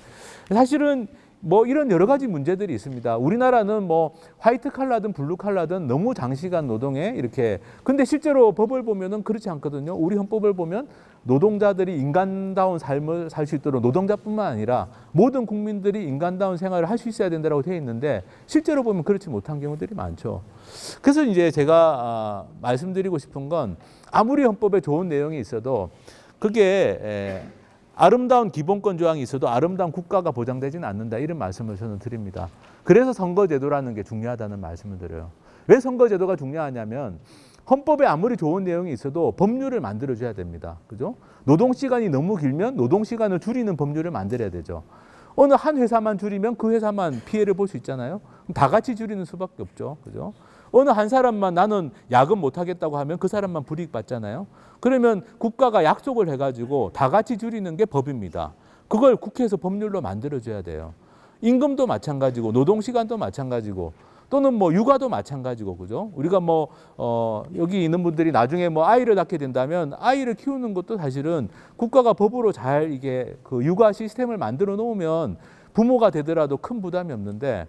사실은 뭐 이런 여러 가지 문제들이 있습니다. 우리나라는 뭐 화이트 칼라든 블루 칼라든 너무 장시간 노동에 이렇게 근데 실제로 법을 보면은 그렇지 않거든요. 우리 헌법을 보면 노동자들이 인간다운 삶을 살 수 있도록 노동자뿐만 아니라 모든 국민들이 인간다운 생활을 할 수 있어야 된다고 되어 있는데 실제로 보면 그렇지 못한 경우들이 많죠. 그래서 이제 제가 말씀드리고 싶은 건 아무리 헌법에 좋은 내용이 있어도 그게 아름다운 기본권 조항이 있어도 아름다운 국가가 보장되지는 않는다 이런 말씀을 저는 드립니다. 그래서 선거제도라는 게 중요하다는 말씀을 드려요. 왜 선거제도가 중요하냐면 헌법에 아무리 좋은 내용이 있어도 법률을 만들어줘야 됩니다. 그죠? 노동시간이 너무 길면 노동시간을 줄이는 법률을 만들어야 되죠. 어느 한 회사만 줄이면 그 회사만 피해를 볼 수 있잖아요. 다 같이 줄이는 수밖에 없죠. 그죠? 어느 한 사람만 나는 야근 못 하겠다고 하면 그 사람만 불이익 받잖아요. 그러면 국가가 약속을 해가지고 다 같이 줄이는 게 법입니다. 그걸 국회에서 법률로 만들어줘야 돼요. 임금도 마찬가지고 노동시간도 마찬가지고 또는 뭐 육아도 마찬가지고, 그죠? 우리가 뭐 여기 있는 분들이 나중에 뭐 아이를 낳게 된다면 아이를 키우는 것도 사실은 국가가 법으로 잘 이게 그 육아 시스템을 만들어 놓으면 부모가 되더라도 큰 부담이 없는데,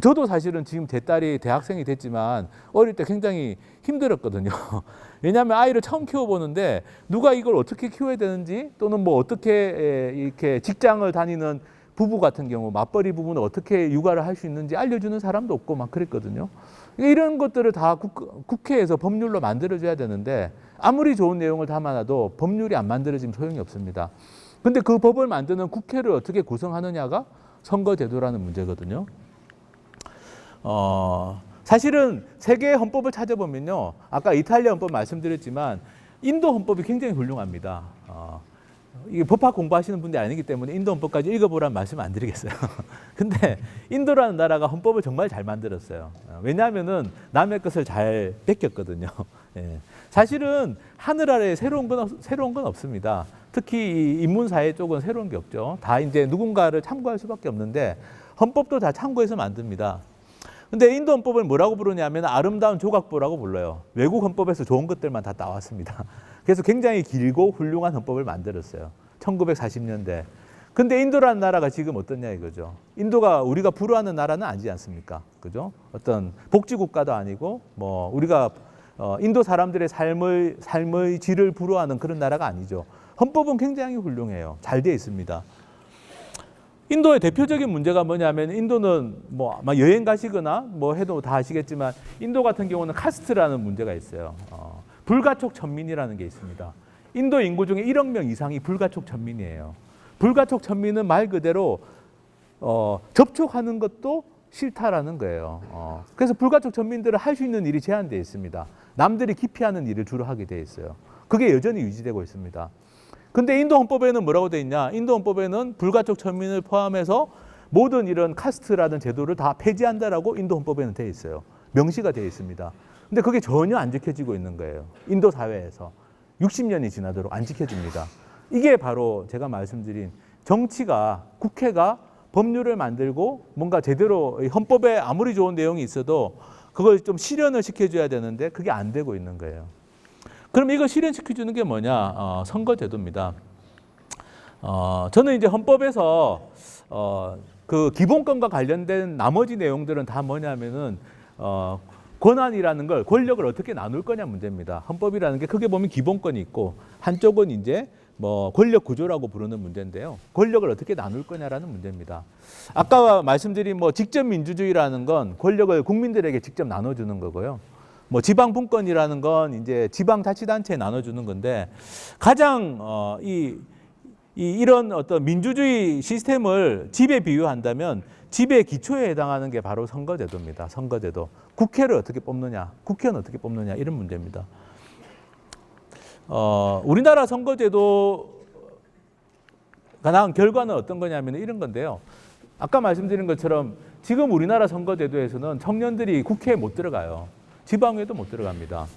저도 사실은 지금 제 딸이 대학생이 됐지만 어릴 때 굉장히 힘들었거든요. 왜냐하면 아이를 처음 키워보는데 누가 이걸 어떻게 키워야 되는지, 또는 뭐 어떻게 이렇게 직장을 다니는 부부 같은 경우 맞벌이 부부는 어떻게 육아를 할 수 있는지 알려주는 사람도 없고 막 그랬거든요. 이런 것들을 다 국회에서 법률로 만들어줘야 되는데 아무리 좋은 내용을 담아놔도 법률이 안 만들어지면 소용이 없습니다. 근데 그 법을 만드는 국회를 어떻게 구성하느냐가 선거제도라는 문제거든요. 사실은 세계 헌법을 찾아보면요, 아까 이탈리아 헌법 말씀드렸지만 인도 헌법이 굉장히 훌륭합니다. 이게 법학 공부하시는 분들이 아니기 때문에 인도 헌법까지 읽어보라는 말씀 안 드리겠어요. 근데 인도라는 나라가 헌법을 정말 잘 만들었어요. 왜냐하면은 남의 것을 잘 뺏겼거든요. 예. 사실은 하늘 아래 새로운 건 없습니다. 특히 이 인문사회 쪽은 새로운 게 없죠. 다 이제 누군가를 참고할 수밖에 없는데 헌법도 다 참고해서 만듭니다. 근데 인도 헌법을 뭐라고 부르냐면 아름다운 조각보라고 불러요. 외국 헌법에서 좋은 것들만 다 나왔습니다. 그래서 굉장히 길고 훌륭한 헌법을 만들었어요. 1940년대. 근데 인도라는 나라가 지금 어떠냐 이거죠. 인도가 우리가 부러워하는 나라는 아니지 않습니까? 그죠? 어떤 복지국가도 아니고, 뭐 우리가 인도 사람들의 삶의 질을 부러워하는 그런 나라가 아니죠. 헌법은 굉장히 훌륭해요. 잘 돼 있습니다. 인도의 대표적인 문제가 뭐냐면, 인도는 뭐 아마 여행 가시거나 뭐 해도 다 아시겠지만 인도 같은 경우는 카스트라는 문제가 있어요. 불가촉 천민이라는 게 있습니다. 인도 인구 중에 1억 명 이상이 불가촉 천민이에요. 불가촉 천민은 말 그대로 접촉하는 것도 싫다라는 거예요. 그래서 불가촉 천민들은 할 수 있는 일이 제한되어 있습니다. 남들이 기피하는 일을 주로 하게 되어 있어요. 그게 여전히 유지되고 있습니다. 근데 인도 헌법에는 뭐라고 되어 있냐? 인도 헌법에는 불가촉 천민을 포함해서 모든 이런 카스트라는 제도를 다 폐지한다라고 인도 헌법에는 되어 있어요. 명시가 되어 있습니다. 근데 그게 전혀 안 지켜지고 있는 거예요. 인도 사회에서 60년이 지나도록 안 지켜집니다. 이게 바로 제가 말씀드린 정치가, 국회가 법률을 만들고 뭔가 제대로 헌법에 아무리 좋은 내용이 있어도 그걸 좀 실현을 시켜줘야 되는데 그게 안 되고 있는 거예요. 그럼 이거 실현시켜주는 게 뭐냐? 선거제도입니다. 저는 이제 헌법에서 그 기본권과 관련된 나머지 내용들은 다 뭐냐면은 권한이라는 걸, 권력을 어떻게 나눌 거냐 문제입니다. 헌법이라는 게 크게 보면 기본권이 있고 한쪽은 이제 뭐 권력 구조라고 부르는 문제인데요. 권력을 어떻게 나눌 거냐라는 문제입니다. 아까 말씀드린 뭐 직접 민주주의라는 건 권력을 국민들에게 직접 나눠주는 거고요. 뭐 지방 분권이라는 건 이제 지방 자치단체에 나눠주는 건데, 가장 이런 어떤 민주주의 시스템을 집에 비유한다면 집의 기초에 해당하는 게 바로 선거제도입니다. 선거제도. 국회를 어떻게 뽑느냐, 국회의원 어떻게 뽑느냐, 이런 문제입니다. 우리나라 선거제도가 나온 결과는 어떤 거냐면 이런 건데요. 아까 말씀드린 것처럼 지금 우리나라 선거제도에서는 청년들이 국회에 못 들어가요. 지방에도 못 들어갑니다.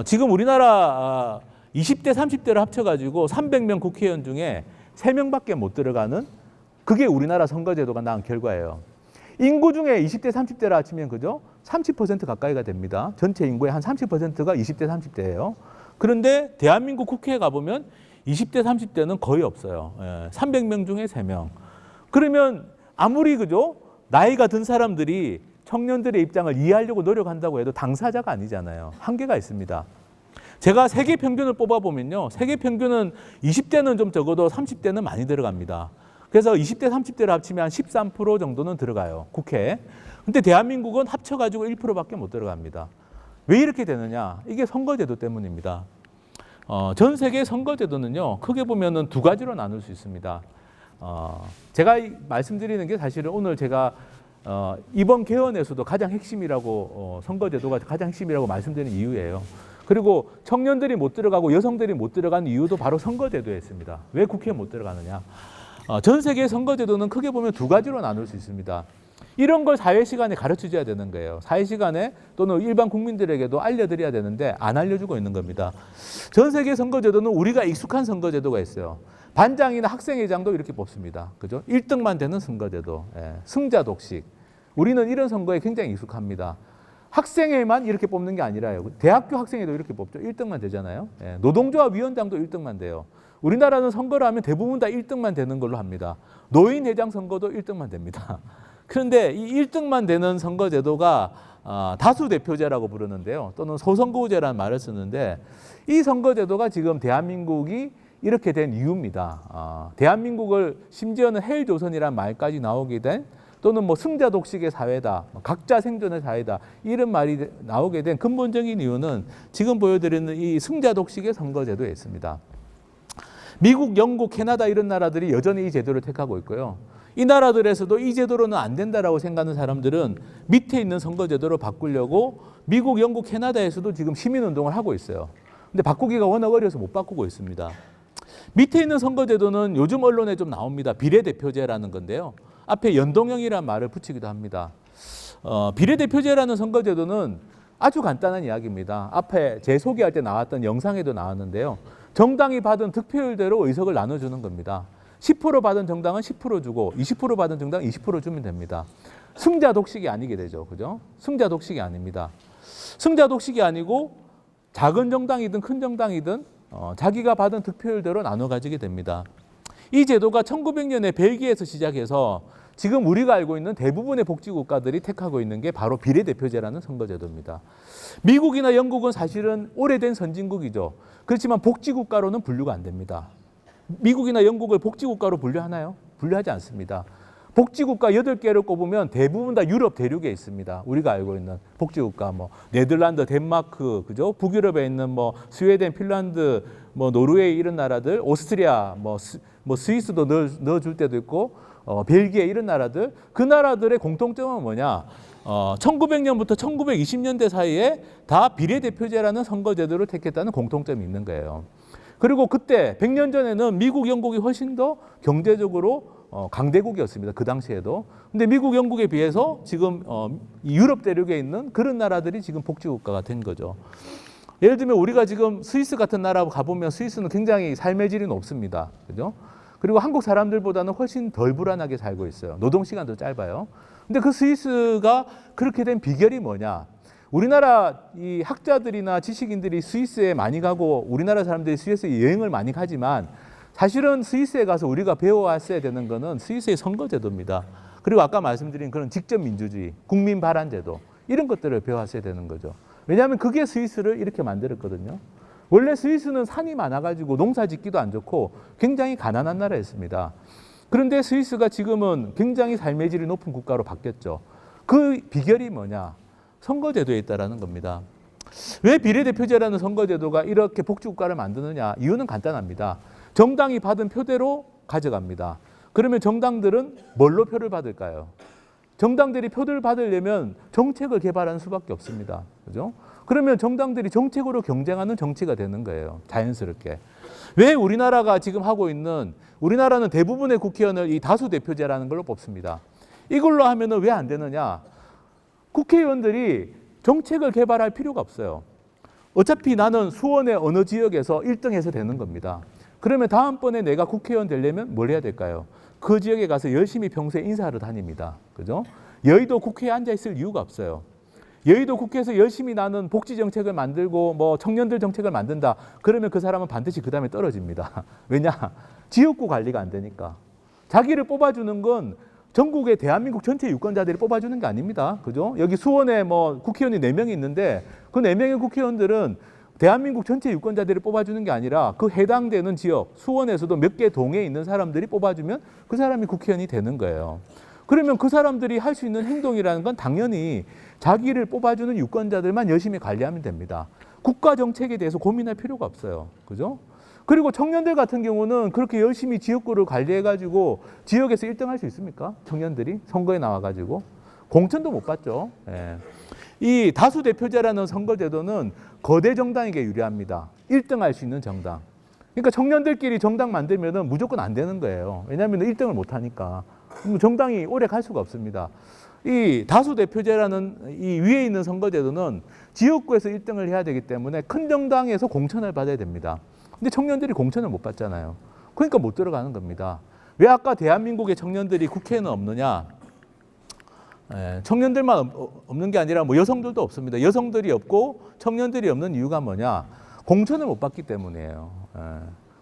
지금 우리나라 20대, 30대를 합쳐가지고 300명 국회의원 중에 3명밖에 못 들어가는, 그게 우리나라 선거제도가 나온 결과예요. 인구 중에 20대, 30대라 합치면 그죠? 30% 가까이가 됩니다. 전체 인구의 한 30%가 20대, 30대예요. 그런데 대한민국 국회에 가보면 20대, 30대는 거의 없어요. 300명 중에 3명. 그러면 아무리 그죠? 나이가 든 사람들이 청년들의 입장을 이해하려고 노력한다고 해도 당사자가 아니잖아요. 한계가 있습니다. 제가 세계 평균을 뽑아보면요. 세계 평균은 20대는 좀 적어도 30대는 많이 들어갑니다. 그래서 20대, 30대를 합치면 한 13% 정도는 들어가요. 국회에. 근데 대한민국은 합쳐가지고 1%밖에 못 들어갑니다. 왜 이렇게 되느냐? 이게 선거제도 때문입니다. 전 세계 선거제도는요. 크게 보면은 두 가지로 나눌 수 있습니다. 제가 말씀드리는 게 사실은 오늘 제가 이번 개헌에서도 가장 핵심이라고, 선거제도가 가장 핵심이라고 말씀드리는 이유예요. 그리고 청년들이 못 들어가고 여성들이 못 들어간 이유도 바로 선거제도에 있습니다. 왜 국회에 못 들어가느냐? 전 세계 선거제도는 크게 보면 두 가지로 나눌 수 있습니다. 이런 걸 사회 시간에 가르쳐줘야 되는 거예요. 사회 시간에 또는 일반 국민들에게도 알려드려야 되는데 안 알려주고 있는 겁니다. 전 세계 선거제도는 우리가 익숙한 선거제도가 있어요. 반장이나 학생회장도 이렇게 뽑습니다. 그죠? 1등만 되는 선거제도, 승자 독식. 우리는 이런 선거에 굉장히 익숙합니다. 학생회만 이렇게 뽑는 게 아니라요. 대학교 학생회도 이렇게 뽑죠. 1등만 되잖아요. 예, 노동조합 위원장도 1등만 돼요. 우리나라는 선거를 하면 대부분 다 1등만 되는 걸로 합니다. 노인회장 선거도 1등만 됩니다. 그런데 이 1등만 되는 선거제도가 다수대표제라고 부르는데요. 또는 소선거제라는 말을 쓰는데 이 선거제도가 지금 대한민국이 이렇게 된 이유입니다. 대한민국을 심지어는 헬조선이라는 말까지 나오게 된 또는 뭐 승자 독식의 사회다, 각자 생존의 사회다 이런 말이 나오게 된 근본적인 이유는 지금 보여드리는 이 승자 독식의 선거제도에 있습니다. 미국, 영국, 캐나다 이런 나라들이 여전히 이 제도를 택하고 있고요. 이 나라들에서도 이 제도로는 안 된다라고 생각하는 사람들은 밑에 있는 선거제도로 바꾸려고 미국, 영국, 캐나다에서도 지금 시민운동을 하고 있어요. 근데 바꾸기가 워낙 어려서 못 바꾸고 있습니다. 밑에 있는 선거제도는 요즘 언론에 좀 나옵니다. 비례대표제라는 건데요. 앞에 연동형이라는 말을 붙이기도 합니다. 비례대표제라는 선거제도는 아주 간단한 이야기입니다. 앞에 제 소개할 때 나왔던 영상에도 나왔는데요. 정당이 받은 득표율대로 의석을 나눠주는 겁니다. 10% 받은 정당은 10% 주고 20% 받은 정당은 20% 주면 됩니다. 승자 독식이 아니게 되죠. 그죠? 승자 독식이 아닙니다. 승자 독식이 아니고 작은 정당이든 큰 정당이든 자기가 받은 득표율대로 나눠 가지게 됩니다. 이 제도가 1900년에 벨기에에서 시작해서 지금 우리가 알고 있는 대부분의 복지국가들이 택하고 있는 게 바로 비례대표제라는 선거제도입니다. 미국이나 영국은 사실은 오래된 선진국이죠. 그렇지만 복지국가로는 분류가 안 됩니다. 미국이나 영국을 복지국가로 분류하나요? 분류하지 않습니다. 복지국가 8개를 꼽으면 대부분 다 유럽 대륙에 있습니다. 우리가 알고 있는 복지국가, 뭐 네덜란드, 덴마크, 그죠? 북유럽에 있는 뭐 스웨덴, 핀란드, 뭐 노르웨이 이런 나라들, 오스트리아, 뭐 스위스도 넣어줄 때도 있고, 벨기에 이런 나라들, 그 나라들의 공통점은 뭐냐? 1900년부터 1920년대 사이에 다 비례대표제라는 선거제도를 택했다는 공통점이 있는 거예요. 그리고 그때 100년 전에는 미국, 영국이 훨씬 더 경제적으로 강대국이었습니다. 그 당시에도. 근데 미국, 영국에 비해서 지금 유럽 대륙에 있는 그런 나라들이 지금 복지국가가 된 거죠. 예를 들면 우리가 지금 스위스 같은 나라 가보면 스위스는 굉장히 삶의 질이 높습니다. 그죠? 그리고 한국 사람들보다는 훨씬 덜 불안하게 살고 있어요. 노동시간도 짧아요. 근데 그 스위스가 그렇게 된 비결이 뭐냐? 우리나라 이 학자들이나 지식인들이 스위스에 많이 가고 우리나라 사람들이 스위스에 여행을 많이 가지만 사실은 스위스에 가서 우리가 배워왔어야 되는 거는 스위스의 선거제도입니다. 그리고 아까 말씀드린 그런 직접민주주의, 국민발안제도 이런 것들을 배워왔어야 되는 거죠. 왜냐하면 그게 스위스를 이렇게 만들었거든요. 원래 스위스는 산이 많아가지고 농사 짓기도 안 좋고 굉장히 가난한 나라였습니다. 그런데 스위스가 지금은 굉장히 삶의 질이 높은 국가로 바뀌었죠. 그 비결이 뭐냐? 선거제도에 있다는 겁니다. 왜 비례대표제라는 선거제도가 이렇게 복지국가를 만드느냐? 이유는 간단합니다. 정당이 받은 표대로 가져갑니다. 그러면 정당들은 뭘로 표를 받을까요? 정당들이 표를 받으려면 정책을 개발하는 수밖에 없습니다. 그죠? 그러면 정당들이 정책으로 경쟁하는 정치가 되는 거예요. 자연스럽게. 왜 우리나라가 지금 하고 있는 우리나라는 대부분의 국회의원을 이 다수대표제라는 걸로 뽑습니다. 이걸로 하면은 왜 안 되느냐? 국회의원들이 정책을 개발할 필요가 없어요. 어차피 나는 수원의 어느 지역에서 1등 해서 되는 겁니다. 그러면 다음번에 내가 국회의원 되려면 뭘 해야 될까요? 그 지역에 가서 열심히 평소에 인사하러 다닙니다. 그죠? 여의도 국회에 앉아 있을 이유가 없어요. 여의도 국회에서 열심히 나는 복지 정책을 만들고 뭐 청년들 정책을 만든다. 그러면 그 사람은 반드시 그 다음에 떨어집니다. 왜냐? 지역구 관리가 안 되니까. 자기를 뽑아주는 건 전국의 대한민국 전체 유권자들이 뽑아주는 게 아닙니다. 그죠? 여기 수원에 뭐 국회의원이 4명이 있는데 그 4명의 국회의원들은 대한민국 전체 유권자들이 뽑아주는 게 아니라 그 해당되는 지역, 수원에서도 몇 개 동에 있는 사람들이 뽑아주면 그 사람이 국회의원이 되는 거예요. 그러면 그 사람들이 할 수 있는 행동이라는 건 당연히 자기를 뽑아주는 유권자들만 열심히 관리하면 됩니다. 국가 정책에 대해서 고민할 필요가 없어요. 그죠? 그리고 청년들 같은 경우는 그렇게 열심히 지역구를 관리해가지고 지역에서 1등 할 수 있습니까? 청년들이 선거에 나와가지고. 공천도 못 받죠. 예. 이 다수대표제라는 선거제도는 거대 정당에게 유리합니다. 1등 할 수 있는 정당. 그러니까 청년들끼리 정당 만들면 무조건 안 되는 거예요. 왜냐하면 1등을 못 하니까. 정당이 오래 갈 수가 없습니다. 이 다수대표제라는 이 위에 있는 선거제도는 지역구에서 1등을 해야 되기 때문에 큰 정당에서 공천을 받아야 됩니다. 근데 청년들이 공천을 못 받잖아요. 그러니까 못 들어가는 겁니다. 왜 아까 대한민국의 청년들이 국회에는 없느냐? 청년들만 없는 게 아니라 뭐 여성들도 없습니다. 여성들이 없고 청년들이 없는 이유가 뭐냐? 공천을 못 받기 때문이에요.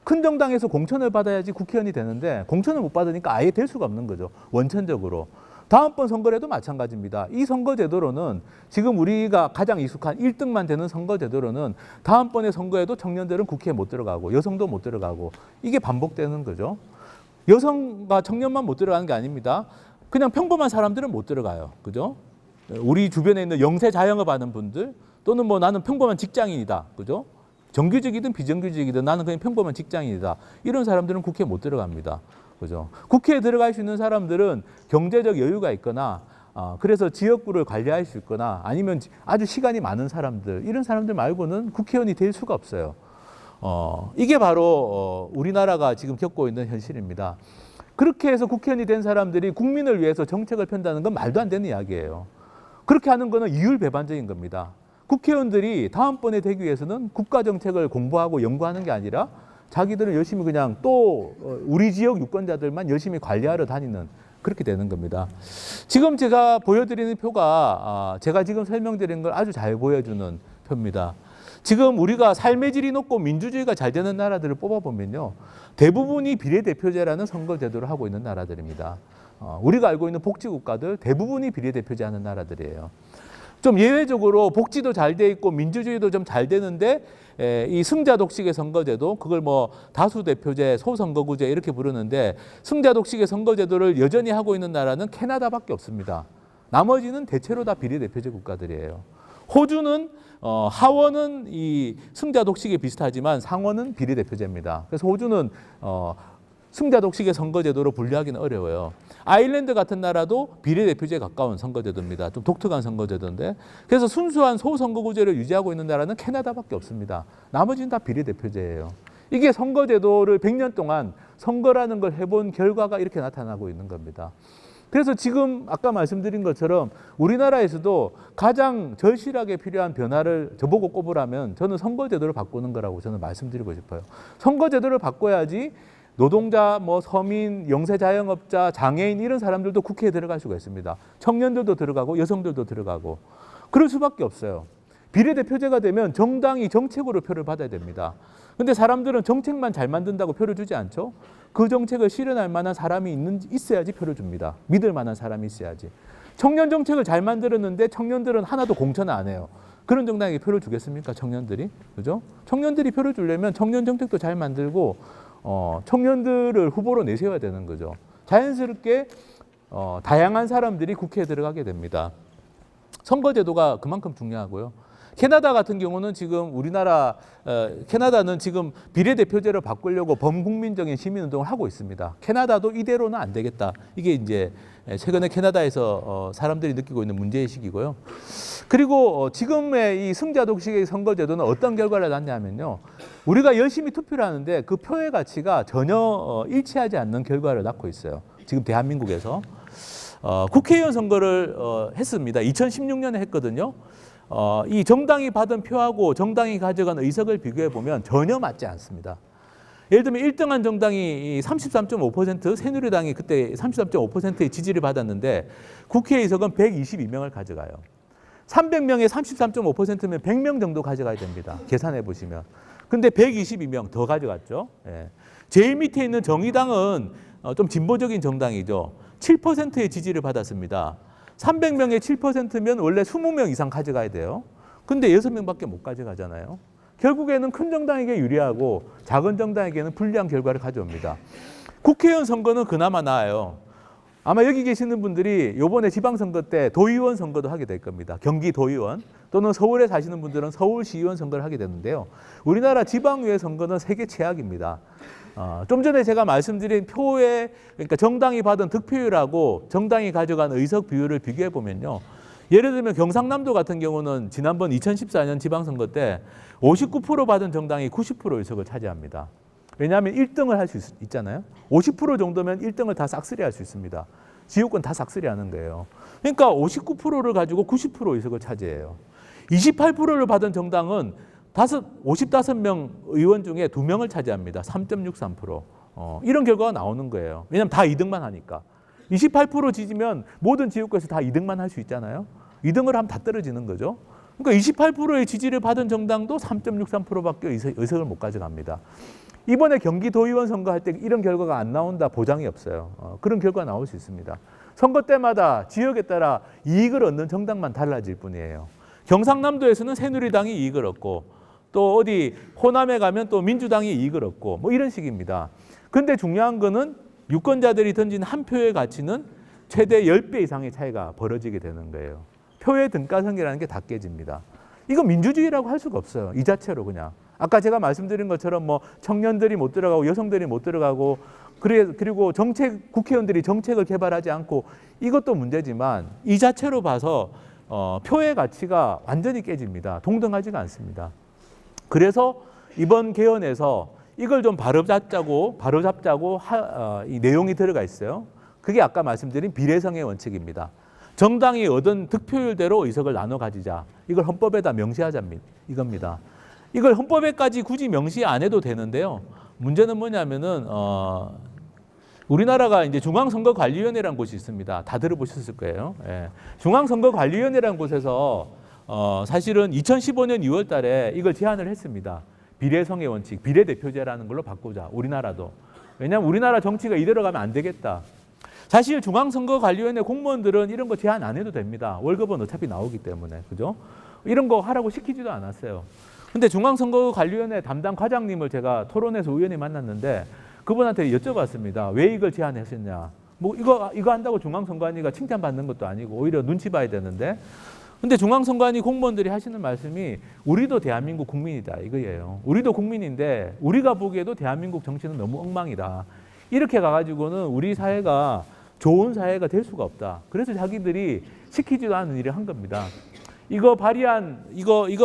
큰 정당에서 공천을 받아야지 국회의원이 되는데 공천을 못 받으니까 아예 될 수가 없는 거죠. 원천적으로. 다음번 선거에도 마찬가지입니다. 이 선거제도로는 지금 우리가 가장 익숙한 1등만 되는 선거제도로는 다음번에 선거에도 청년들은 국회에 못 들어가고 여성도 못 들어가고 이게 반복되는 거죠. 여성과 청년만 못 들어가는 게 아닙니다. 그냥 평범한 사람들은 못 들어가요. 그죠? 우리 주변에 있는 영세 자영업 하는 분들 또는 뭐 나는 평범한 직장인이다. 그죠? 정규직이든 비정규직이든 나는 그냥 평범한 직장인이다. 이런 사람들은 국회에 못 들어갑니다. 그죠? 국회에 들어갈 수 있는 사람들은 경제적 여유가 있거나 그래서 지역구를 관리할 수 있거나 아니면 아주 시간이 많은 사람들 이런 사람들 말고는 국회의원이 될 수가 없어요. 이게 바로 우리나라가 지금 겪고 있는 현실입니다. 그렇게 해서 국회의원이 된 사람들이 국민을 위해서 정책을 편다는 건 말도 안 되는 이야기예요. 그렇게 하는 거는 이율배반적인 겁니다. 국회의원들이 다음번에 되기 위해서는 국가정책을 공부하고 연구하는 게 아니라 자기들은 열심히 그냥 또 우리 지역 유권자들만 열심히 관리하러 다니는 그렇게 되는 겁니다. 지금 제가 보여드리는 표가 제가 지금 설명드린 걸 아주 잘 보여주는 표입니다. 지금 우리가 삶의 질이 높고 민주주의가 잘 되는 나라들을 뽑아보면요. 대부분이 비례대표제라는 선거제도를 하고 있는 나라들입니다. 우리가 알고 있는 복지국가들 대부분이 비례대표제 하는 나라들이에요. 좀 예외적으로 복지도 잘 돼 있고 민주주의도 좀 잘 되는데 이 승자독식의 선거제도 그걸 뭐 다수대표제, 소선거구제 이렇게 부르는데 승자독식의 선거제도를 여전히 하고 있는 나라는 캐나다밖에 없습니다. 나머지는 대체로 다 비례대표제 국가들이에요. 호주는 하원은 이 승자독식에 비슷하지만 상원은 비례대표제입니다. 그래서 호주는 승자독식의 선거제도로 분류하기는 어려워요. 아일랜드 같은 나라도 비례대표제에 가까운 선거제도입니다. 좀 독특한 선거제도인데 그래서 순수한 소선거구제를 유지하고 있는 나라는 캐나다밖에 없습니다. 나머지는 다 비례대표제예요. 이게 선거제도를 100년 동안 선거라는 걸 해본 결과가 이렇게 나타나고 있는 겁니다. 그래서 지금 아까 말씀드린 것처럼 우리나라에서도 가장 절실하게 필요한 변화를 저보고 꼽으라면 저는 선거제도를 바꾸는 거라고 저는 말씀드리고 싶어요. 선거제도를 바꿔야지 노동자, 뭐 서민, 영세자영업자, 장애인 이런 사람들도 국회에 들어갈 수가 있습니다. 청년들도 들어가고 여성들도 들어가고 그럴 수밖에 없어요. 비례대표제가 되면 정당이 정책으로 표를 받아야 됩니다. 근데 사람들은 정책만 잘 만든다고 표를 주지 않죠. 그 정책을 실현할 만한 사람이 있어야지 표를 줍니다. 믿을 만한 사람이 있어야지. 청년 정책을 잘 만들었는데 청년들은 하나도 공천을 안 해요. 그런 정당에게 표를 주겠습니까? 청년들이. 그죠? 청년들이 표를 주려면 청년 정책도 잘 만들고 청년들을 후보로 내세워야 되는 거죠. 자연스럽게 다양한 사람들이 국회에 들어가게 됩니다. 선거제도가 그만큼 중요하고요. 캐나다 같은 경우는 지금 캐나다는 지금 비례대표제를 바꾸려고 범국민적인 시민운동을 하고 있습니다. 캐나다도 이대로는 안 되겠다. 이게 이제 최근에 캐나다에서 사람들이 느끼고 있는 문제의식이고요. 그리고 지금의 이 승자독식의 선거제도는 어떤 결과를 낳냐면요. 우리가 열심히 투표를 하는데 그 표의 가치가 전혀 일치하지 않는 결과를 낳고 있어요. 지금 대한민국에서. 국회의원 선거를 했습니다. 2016년에 했거든요. 이 정당이 받은 표하고 정당이 가져간 의석을 비교해 보면 전혀 맞지 않습니다. 예를 들면 1등한 정당이 33.5% 새누리당이 그때 33.5%의 지지를 받았는데 국회 의석은 122명을 가져가요. 300명에 33.5%면 100명 정도 가져가야 됩니다. 계산해 보시면. 근데 122명 더 가져갔죠. 예. 제일 밑에 있는 정의당은 좀 진보적인 정당이죠. 7%의 지지를 받았습니다. 300명의 7%면 원래 20명 이상 가져가야 돼요. 근데 6명밖에 못 가져가잖아요. 결국에는 큰 정당에게 유리하고 작은 정당에게는 불리한 결과를 가져옵니다. 국회의원 선거는 그나마 나아요. 아마 여기 계시는 분들이 이번에 지방선거 때 도의원 선거도 하게 될 겁니다. 경기도의원 또는 서울에 사시는 분들은 서울시의원 선거를 하게 되는데요. 우리나라 지방의회 선거는 세계 최악입니다. 좀 전에 제가 말씀드린 표에 그러니까 정당이 받은 득표율하고 정당이 가져간 의석 비율을 비교해 보면요. 예를 들면 경상남도 같은 경우는 지난번 2014년 지방선거 때 59% 받은 정당이 90% 의석을 차지합니다. 왜냐하면 1등을 할 수 있잖아요. 50% 정도면 1등을 다 싹쓸이 할 수 있습니다. 지역권 다 싹쓸이 하는 거예요. 그러니까 59%를 가지고 90% 의석을 차지해요. 28%를 받은 정당은 55명 의원 중에 2명을 차지합니다. 3.63%. 이런 결과가 나오는 거예요. 왜냐하면 다 2등만 하니까. 28% 지지면 모든 지역구에서 다 2등만 할 수 있잖아요. 2등을 하면 다 떨어지는 거죠. 그러니까 28%의 지지를 받은 정당도 3.63%밖에 의석을 못 가져갑니다. 이번에 경기도의원 선거할 때 이런 결과가 안 나온다 보장이 없어요. 그런 결과 나올 수 있습니다. 선거 때마다 지역에 따라 이익을 얻는 정당만 달라질 뿐이에요. 경상남도에서는 새누리당이 이익을 얻고 또 어디 호남에 가면 또 민주당이 이익을 얻고 뭐 이런 식입니다. 근데 중요한 거는 유권자들이 던진 한 표의 가치는 최대 10배 이상의 차이가 벌어지게 되는 거예요. 표의 등가성이라는 게 다 깨집니다. 이거 민주주의라고 할 수가 없어요. 이 자체로 그냥. 아까 제가 말씀드린 것처럼 뭐 청년들이 못 들어가고 여성들이 못 들어가고 그리고 국회의원들이 정책을 개발하지 않고 이것도 문제지만 이 자체로 봐서 표의 가치가 완전히 깨집니다. 동등하지가 않습니다. 그래서 이번 개헌에서 이걸 좀 바로잡자고 이 내용이 들어가 있어요. 그게 아까 말씀드린 비례성의 원칙입니다. 정당이 얻은 득표율대로 의석을 나눠 가지자. 이걸 헌법에다 명시하자 이겁니다. 이걸 헌법에까지 굳이 명시 안 해도 되는데요. 문제는 뭐냐면은 우리나라가 이제 중앙선거관리위원회라는 곳이 있습니다. 다 들어보셨을 거예요. 예. 중앙선거관리위원회라는 곳에서 사실은 2015년 2월 달에 이걸 제안을 했습니다. 비례성의 원칙, 비례대표제라는 걸로 바꾸자. 우리나라도. 왜냐하면 우리나라 정치가 이대로 가면 안 되겠다. 사실 중앙선거관리위원회 공무원들은 이런 거 제안 안 해도 됩니다. 월급은 어차피 나오기 때문에. 그죠? 이런 거 하라고 시키지도 않았어요. 근데 중앙선거관리위원회 담당 과장님을 제가 토론에서 우연히 만났는데 그분한테 여쭤봤습니다. 왜 이걸 제안하셨냐? 뭐 이거 한다고 중앙선관위가 칭찬받는 것도 아니고 오히려 눈치 봐야 되는데. 근데 중앙선관위 공무원들이 하시는 말씀이 우리도 대한민국 국민이다 이거예요. 우리도 국민인데 우리가 보기에도 대한민국 정치는 너무 엉망이다. 이렇게 가가지고는 우리 사회가 좋은 사회가 될 수가 없다. 그래서 자기들이 시키지도 않은 일을 한 겁니다. 이거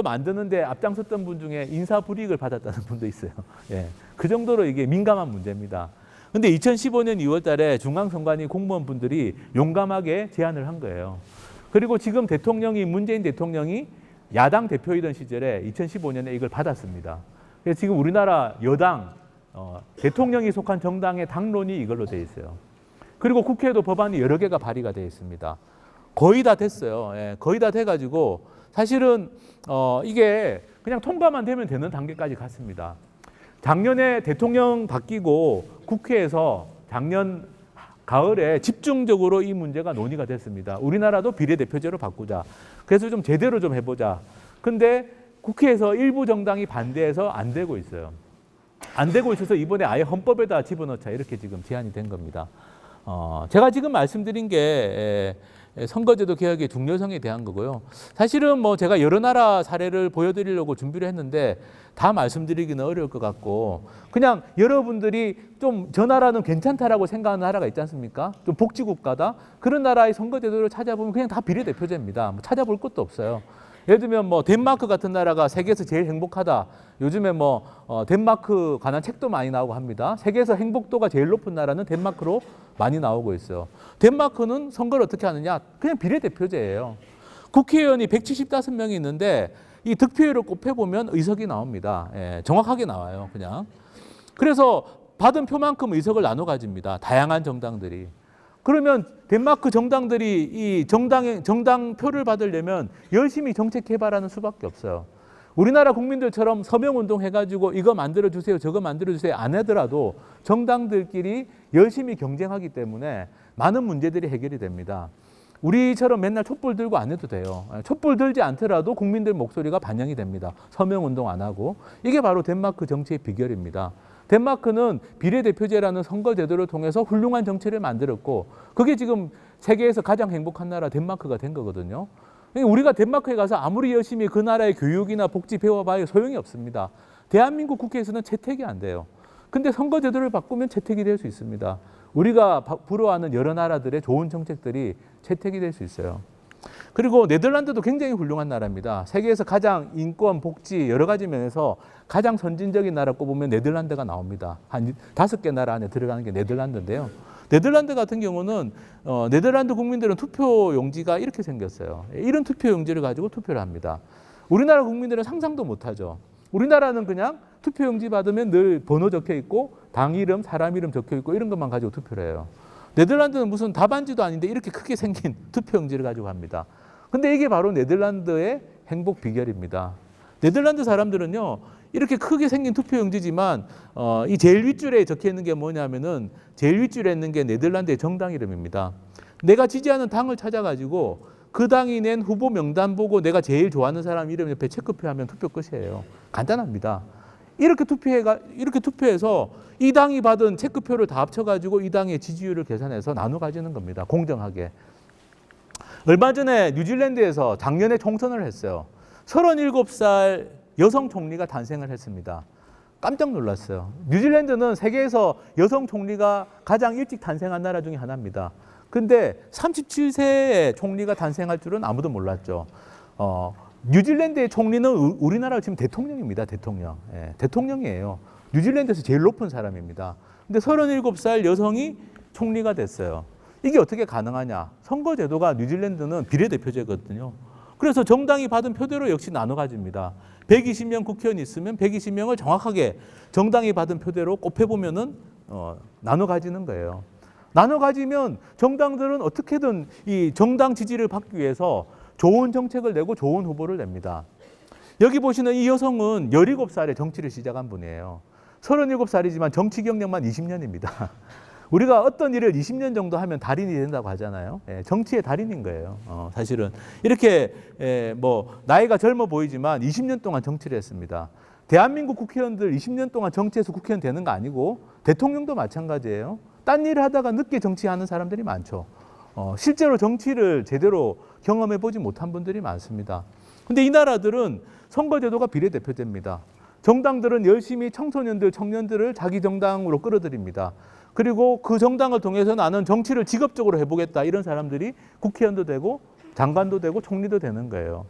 만드는데 앞장섰던 분 중에 인사불이익을 받았다는 분도 있어요. 예. 그 정도로 이게 민감한 문제입니다. 근데 2015년 2월 달에 중앙선관위 공무원분들이 용감하게 제안을 한 거예요. 그리고 지금 문재인 대통령이 야당 대표이던 시절에 2015년에 이걸 받았습니다. 그래서 지금 우리나라 여당, 대통령이 속한 정당의 당론이 이걸로 되어 있어요. 그리고 국회에도 법안이 여러 개가 발의가 되어 있습니다. 거의 다 됐어요. 예, 거의 다 돼가지고 사실은 이게 그냥 통과만 되면 되는 단계까지 갔습니다. 작년에 대통령 바뀌고 국회에서 작년 가을에 집중적으로 이 문제가 논의가 됐습니다. 우리나라도 비례대표제로 바꾸자. 그래서 좀 제대로 좀 해보자. 근데 국회에서 일부 정당이 반대해서 안 되고 있어요. 안 되고 있어서 이번에 아예 헌법에다 집어넣자 이렇게 지금 제안이 된 겁니다. 제가 지금 말씀드린 게 선거제도 개혁의 중요성에 대한 거고요. 사실은 뭐 제가 여러 나라 사례를 보여드리려고 준비를 했는데 다 말씀드리기는 어려울 것 같고 그냥 여러분들이 좀 저 나라는 괜찮다라고 생각하는 나라가 있지 않습니까? 좀 복지국가다. 그런 나라의 선거제도를 찾아보면 그냥 다 비례대표제입니다. 뭐 찾아볼 것도 없어요. 예를 들면 뭐 덴마크 같은 나라가 세계에서 제일 행복하다. 요즘에 뭐 덴마크 관한 책도 많이 나오고 합니다. 세계에서 행복도가 제일 높은 나라는 덴마크로 많이 나오고 있어요. 덴마크는 선거를 어떻게 하느냐? 그냥 비례대표제예요. 국회의원이 175명이 있는데 이 득표율을 곱해보면 의석이 나옵니다. 예, 정확하게 나와요. 그냥. 그래서 받은 표만큼 의석을 나눠 가집니다. 다양한 정당들이. 그러면 덴마크 정당들이 이 정당 표를 받으려면 열심히 정책 개발하는 수밖에 없어요. 우리나라 국민들처럼 서명운동 해가지고 이거 만들어주세요, 저거 만들어주세요 안 하더라도 정당들끼리 열심히 경쟁하기 때문에 많은 문제들이 해결이 됩니다. 우리처럼 맨날 촛불 들고 안 해도 돼요. 촛불 들지 않더라도 국민들 목소리가 반영이 됩니다. 서명운동 안 하고. 이게 바로 덴마크 정치의 비결입니다. 덴마크는 비례대표제라는 선거제도를 통해서 훌륭한 정치를 만들었고 그게 지금 세계에서 가장 행복한 나라 덴마크가 된 거거든요. 우리가 덴마크에 가서 아무리 열심히 그 나라의 교육이나 복지 배워봐야 소용이 없습니다. 대한민국 국회에서는 채택이 안 돼요. 근데 선거제도를 바꾸면 채택이 될 수 있습니다. 우리가 부러워하는 여러 나라들의 좋은 정책들이 채택이 될 수 있어요. 그리고 네덜란드도 굉장히 훌륭한 나라입니다. 세계에서 가장 인권, 복지 여러 가지 면에서 가장 선진적인 나라 꼽으면 네덜란드가 나옵니다. 한 5개 나라 안에 들어가는 게 네덜란드인데요. 네덜란드 같은 경우는 네덜란드 국민들은 투표 용지가 이렇게 생겼어요. 이런 투표 용지를 가지고 투표를 합니다. 우리나라 국민들은 상상도 못하죠. 우리나라는 그냥 투표 용지 받으면 늘 번호 적혀 있고 당 이름, 사람 이름 적혀 있고 이런 것만 가지고 투표를 해요. 네덜란드는 무슨 답안지도 아닌데 이렇게 크게 생긴 투표용지를 가지고 합니다. 근데 이게 바로 네덜란드의 행복 비결입니다. 네덜란드 사람들은요, 이렇게 크게 생긴 투표용지지만 이 제일 윗줄에 적혀 있는 게 뭐냐면은 제일 윗줄에 있는 게 네덜란드의 정당 이름입니다. 내가 지지하는 당을 찾아가지고 그 당이 낸 후보 명단 보고 내가 제일 좋아하는 사람 이름 옆에 체크표하면 투표 끝이에요. 간단합니다. 이렇게 투표해서 이 당이 받은 체크표를 다 합쳐가지고 이 당의 지지율을 계산해서 나눠 가지는 겁니다. 공정하게. 얼마 전에 뉴질랜드에서 작년에 총선을 했어요. 37살 여성 총리가 탄생을 했습니다. 깜짝 놀랐어요. 뉴질랜드는 세계에서 여성 총리가 가장 일찍 탄생한 나라 중에 하나입니다. 근데 37세의 총리가 탄생할 줄은 아무도 몰랐죠. 뉴질랜드의 총리는 우리나라 지금 대통령입니다. 대통령. 예, 대통령이에요. 뉴질랜드에서 제일 높은 사람입니다. 근데 37살 여성이 총리가 됐어요. 이게 어떻게 가능하냐? 선거제도가 뉴질랜드는 비례대표제거든요. 그래서 정당이 받은 표대로 역시 나눠 가집니다. 120명 국회의원이 있으면 120명을 정확하게 정당이 받은 표대로 곱해보면은 나눠 가지는 거예요. 나눠 가지면 정당들은 어떻게든 이 정당 지지를 받기 위해서 좋은 정책을 내고 좋은 후보를 냅니다. 여기 보시는 이 여성은 17살에 정치를 시작한 분이에요. 37살이지만 정치 경력만 20년입니다. 우리가 어떤 일을 20년 정도 하면 달인이 된다고 하잖아요. 예, 정치의 달인인 거예요. 사실은 이렇게 뭐 나이가 젊어 보이지만 20년 동안 정치를 했습니다. 대한민국 국회의원들 20년 동안 정치해서 국회의원 되는 거 아니고 대통령도 마찬가지예요. 딴 일을 하다가 늦게 정치하는 사람들이 많죠. 실제로 정치를 제대로 경험해 보지 못한 분들이 많습니다. 근데 이 나라들은 선거제도가 비례대표제입니다. 정당들은 열심히 청소년들, 청년들을 자기 정당으로 끌어들입니다. 그리고 그 정당을 통해서 나는 정치를 직업적으로 해보겠다 이런 사람들이 국회의원도 되고 장관도 되고 총리도 되는 거예요.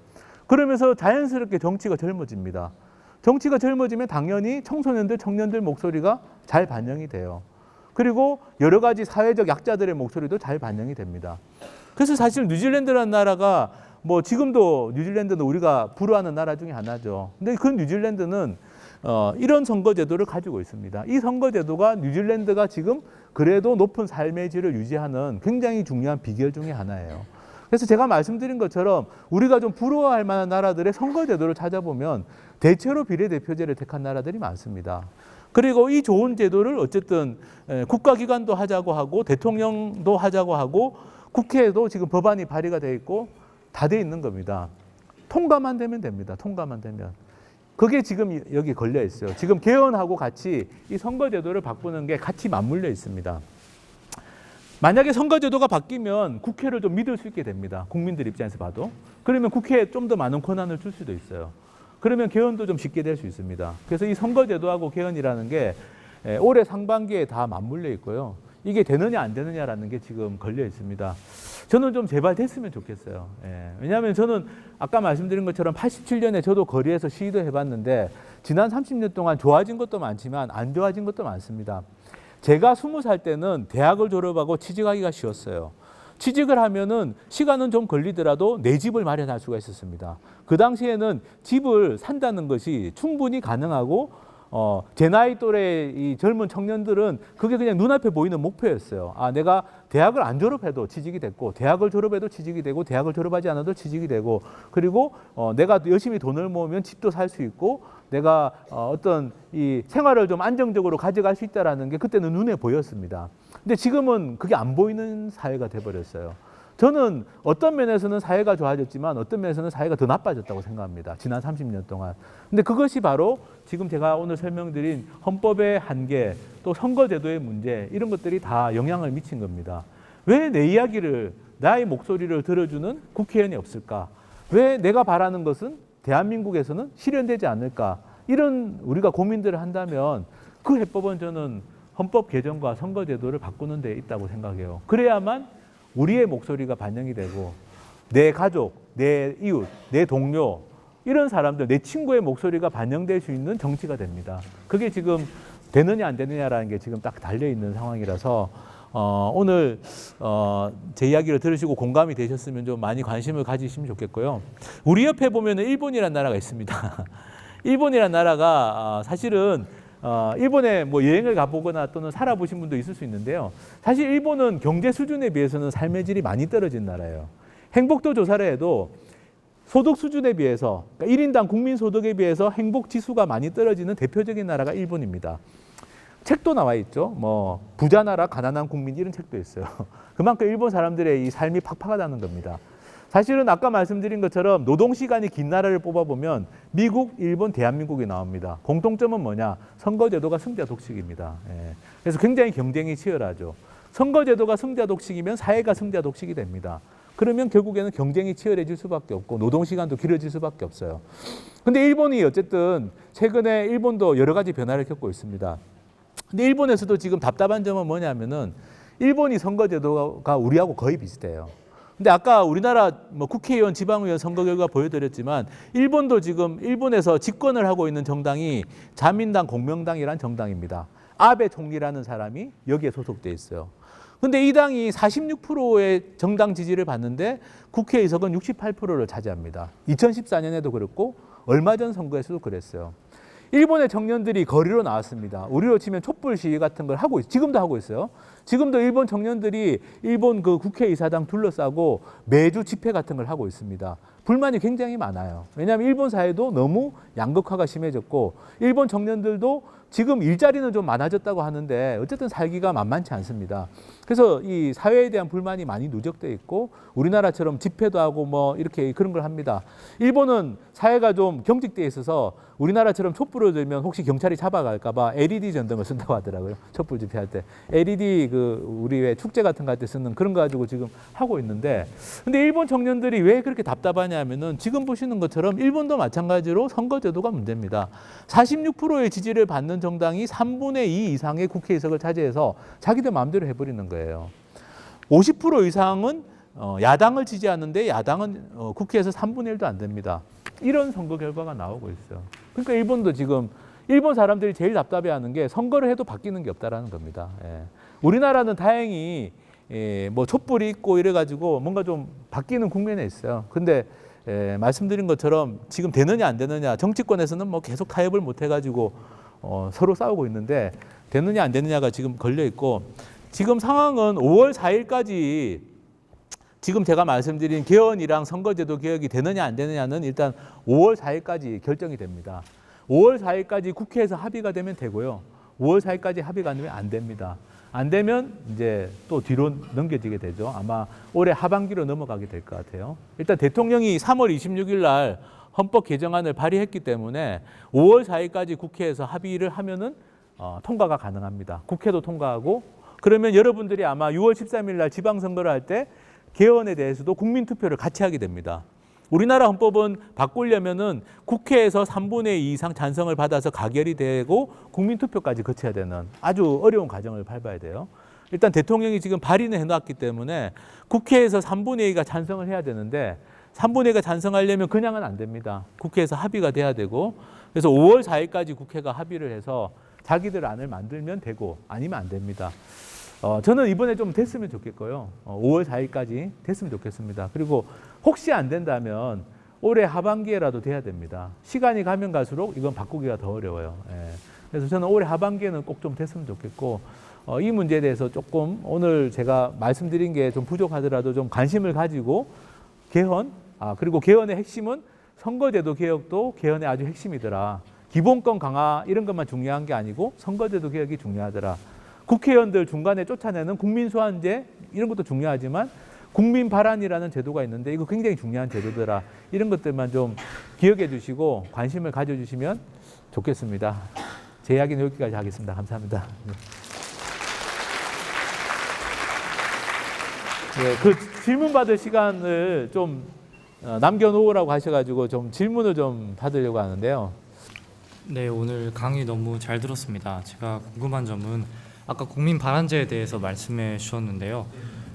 그러면서 자연스럽게 정치가 젊어집니다. 정치가 젊어지면 당연히 청소년들, 청년들 목소리가 잘 반영이 돼요. 그리고 여러 가지 사회적 약자들의 목소리도 잘 반영이 됩니다. 그래서 사실 뉴질랜드라는 나라가 뭐 지금도 뉴질랜드는 우리가 부러워하는 나라 중에 하나죠. 근데 그 뉴질랜드는 이런 선거제도를 가지고 있습니다. 이 선거제도가 뉴질랜드가 지금 그래도 높은 삶의 질을 유지하는 굉장히 중요한 비결 중에 하나예요. 그래서 제가 말씀드린 것처럼 우리가 좀 부러워할 만한 나라들의 선거제도를 찾아보면 대체로 비례대표제를 택한 나라들이 많습니다. 그리고 이 좋은 제도를 어쨌든 국가기관도 하자고 하고 대통령도 하자고 하고 국회에도 지금 법안이 발의가 돼 있고 다 돼 있는 겁니다. 통과만 되면 됩니다. 통과만 되면. 그게 지금 여기 걸려 있어요. 지금 개헌하고 같이 이 선거제도를 바꾸는 게 같이 맞물려 있습니다. 만약에 선거제도가 바뀌면 국회를 좀 믿을 수 있게 됩니다. 국민들 입장에서 봐도. 그러면 국회에 좀 더 많은 권한을 줄 수도 있어요. 그러면 개헌도 좀 쉽게 될 수 있습니다. 그래서 이 선거제도하고 개헌이라는 게 올해 상반기에 다 맞물려 있고요. 이게 되느냐 안 되느냐라는 게 지금 걸려 있습니다. 저는 좀 제발 됐으면 좋겠어요. 왜냐하면 저는 아까 말씀드린 것처럼 87년에 저도 거리에서 시위도 해봤는데 지난 30년 동안 좋아진 것도 많지만 안 좋아진 것도 많습니다. 제가 20살 때는 대학을 졸업하고 취직하기가 쉬웠어요. 취직을 하면은 시간은 좀 걸리더라도 내 집을 마련할 수가 있었습니다. 그 당시에는 집을 산다는 것이 충분히 가능하고 제 나이 또래 이 젊은 청년들은 그게 그냥 눈앞에 보이는 목표였어요. 아, 내가 대학을 안 졸업해도 취직이 됐고, 대학을 졸업해도 취직이 되고, 대학을 졸업하지 않아도 취직이 되고, 그리고 내가 열심히 돈을 모으면 집도 살 수 있고, 내가 어떤 이 생활을 좀 안정적으로 가져갈 수 있다라는 게 그때는 눈에 보였습니다. 근데 지금은 그게 안 보이는 사회가 돼버렸어요. 저는 어떤 면에서는 사회가 좋아졌지만 어떤 면에서는 사회가 더 나빠졌다고 생각합니다. 지난 30년 동안. 근데 그것이 바로 지금 제가 오늘 설명드린 헌법의 한계, 또 선거제도의 문제, 이런 것들이 다 영향을 미친 겁니다. 왜 내 이야기를, 나의 목소리를 들어주는 국회의원이 없을까? 왜 내가 바라는 것은 대한민국에서는 실현되지 않을까? 이런 우리가 고민들을 한다면 그 해법은 저는 헌법 개정과 선거제도를 바꾸는 데 있다고 생각해요. 그래야만 우리의 목소리가 반영이 되고 내 가족, 내 이웃, 내 동료 이런 사람들, 내 친구의 목소리가 반영될 수 있는 정치가 됩니다. 그게 지금 되느냐 안 되느냐라는 게 지금 딱 달려있는 상황이라서 오늘 제 이야기를 들으시고 공감이 되셨으면 좀 많이 관심을 가지시면 좋겠고요. 우리 옆에 보면 일본이라는 나라가 있습니다. 일본이라는 나라가 사실은 일본에 뭐 여행을 가보거나 또는 살아보신 분도 있을 수 있는데요. 사실 일본은 경제 수준에 비해서는 삶의 질이 많이 떨어진 나라예요. 행복도 조사를 해도 소득 수준에 비해서, 그러니까 1인당 국민 소득에 비해서 행복 지수가 많이 떨어지는 대표적인 나라가 일본입니다. 책도 나와 있죠. 뭐 부자 나라, 가난한 국민 이런 책도 있어요. 그만큼 일본 사람들의 이 삶이 팍팍하다는 겁니다. 사실은 아까 말씀드린 것처럼 노동시간이 긴 나라를 뽑아보면 미국, 일본, 대한민국이 나옵니다. 공통점은 뭐냐? 선거제도가 승자 독식입니다. 예. 그래서 굉장히 경쟁이 치열하죠. 선거제도가 승자 독식이면 사회가 승자 독식이 됩니다. 그러면 결국에는 경쟁이 치열해질 수밖에 없고 노동시간도 길어질 수밖에 없어요. 근데 일본이 어쨌든 최근에 일본도 여러 가지 변화를 겪고 있습니다. 근데 일본에서도 지금 답답한 점은 뭐냐면은 일본이 선거제도가 우리하고 거의 비슷해요. 근데 아까 우리나라 뭐 국회의원, 지방의원 선거 결과 보여드렸지만 일본도 지금 일본에서 집권을 하고 있는 정당이 자민당 공명당이라는 정당입니다. 아베 총리라는 사람이 여기에 소속돼 있어요. 근데 이 당이 46%의 정당 지지를 받는데 국회의석은 68%를 차지합니다. 2014년에도 그랬고 얼마 전 선거에서도 그랬어요. 일본의 청년들이 거리로 나왔습니다. 우리로 치면 촛불 시위 같은 걸 하고 지금도 하고 있어요. 지금도 일본 청년들이 일본 그 국회의사당 둘러싸고 매주 집회 같은 걸 하고 있습니다. 불만이 굉장히 많아요. 왜냐하면 일본 사회도 너무 양극화가 심해졌고 일본 청년들도 지금 일자리는 좀 많아졌다고 하는데 어쨌든 살기가 만만치 않습니다. 그래서 이 사회에 대한 불만이 많이 누적돼 있고 우리나라처럼 집회도 하고 뭐 이렇게 그런 걸 합니다. 일본은 사회가 좀 경직돼 있어서 우리나라처럼 촛불을 들면 혹시 경찰이 잡아갈까 봐 LED 전등을 쓴다고 하더라고요. 촛불 집회할 때. LED 그 우리 왜 축제 같은 거 할 때 쓰는 그런 거 가지고 지금 하고 있는데 근데 일본 청년들이 왜 그렇게 답답하냐면은 지금 보시는 것처럼 일본도 마찬가지로 선거제도가 문제입니다. 46%의 지지를 받는 정당이 3분의 2 이상의 국회의석을 차지해서 자기들 마음대로 해버리는 거예요. 50% 이상은 야당을 지지하는데 야당은 국회에서 3분의 1도 안 됩니다. 이런 선거 결과가 나오고 있어요. 그러니까 일본도 지금 일본 사람들이 제일 답답해하는 게 선거를 해도 바뀌는 게 없다라는 겁니다. 예. 우리나라는 다행히 뭐 촛불이 있고 이래가지고 뭔가 좀 바뀌는 국면에 있어요. 근데 말씀드린 것처럼 지금 되느냐 안 되느냐 정치권에서는 뭐 계속 타협을 못 해가지고 서로 싸우고 있는데 되느냐 안 되느냐가 지금 걸려 있고 지금 상황은 5월 4일까지 지금 제가 말씀드린 개헌이랑 선거제도 개혁이 되느냐 안 되느냐는 일단 5월 4일까지 결정이 됩니다. 5월 4일까지 국회에서 합의가 되면 되고요. 5월 4일까지 합의가 안 되면 안 됩니다. 안 되면 이제 또 뒤로 넘겨지게 되죠. 아마 올해 하반기로 넘어가게 될 것 같아요. 일단 대통령이 3월 26일 날 헌법 개정안을 발의했기 때문에 5월 4일까지 국회에서 합의를 하면은 통과가 가능합니다. 국회도 통과하고 그러면 여러분들이 아마 6월 13일 날 지방선거를 할 때 개헌에 대해서도 국민투표를 같이 하게 됩니다. 우리나라 헌법은 바꾸려면은 국회에서 3분의 2 이상 찬성을 받아서 가결이 되고 국민투표까지 거쳐야 되는 아주 어려운 과정을 밟아야 돼요. 일단 대통령이 지금 발의는 해놨기 때문에 국회에서 3분의 2가 찬성을 해야 되는데 3분의 2가 찬성하려면 그냥은 안 됩니다. 국회에서 합의가 돼야 되고 그래서 5월 4일까지 국회가 합의를 해서 자기들 안을 만들면 되고 아니면 안 됩니다. 저는 이번에 좀 됐으면 좋겠고요. 5월 4일까지 됐으면 좋겠습니다. 그리고 혹시 안 된다면 올해 하반기에라도 돼야 됩니다. 시간이 가면 갈수록 이건 바꾸기가 더 어려워요. 예. 그래서 저는 올해 하반기에는 꼭 좀 됐으면 좋겠고 이 문제에 대해서 조금 오늘 제가 말씀드린 게 좀 부족하더라도 좀 관심을 가지고 개헌, 그리고 개헌의 핵심은 선거제도 개혁도 개헌의 아주 핵심이더라. 기본권 강화 이런 것만 중요한 게 아니고 선거제도 개혁이 중요하더라. 국회의원들 중간에 쫓아내는 국민소환제 이런 것도 중요하지만 국민 발안이라는 제도가 있는데 이거 굉장히 중요한 제도더라. 이런 것들만 좀 기억해 주시고 관심을 가져주시면 좋겠습니다. 제 이야기는 여기까지 하겠습니다. 감사합니다. 네, 그 질문 받을 시간을 좀 남겨놓으라고 하셔가지고 좀 질문을 좀 받으려고 하는데요. 네, 오늘 강의 너무 잘 들었습니다. 제가 궁금한 점은 아까 국민 발안제에 대해서 말씀해 주셨는데요.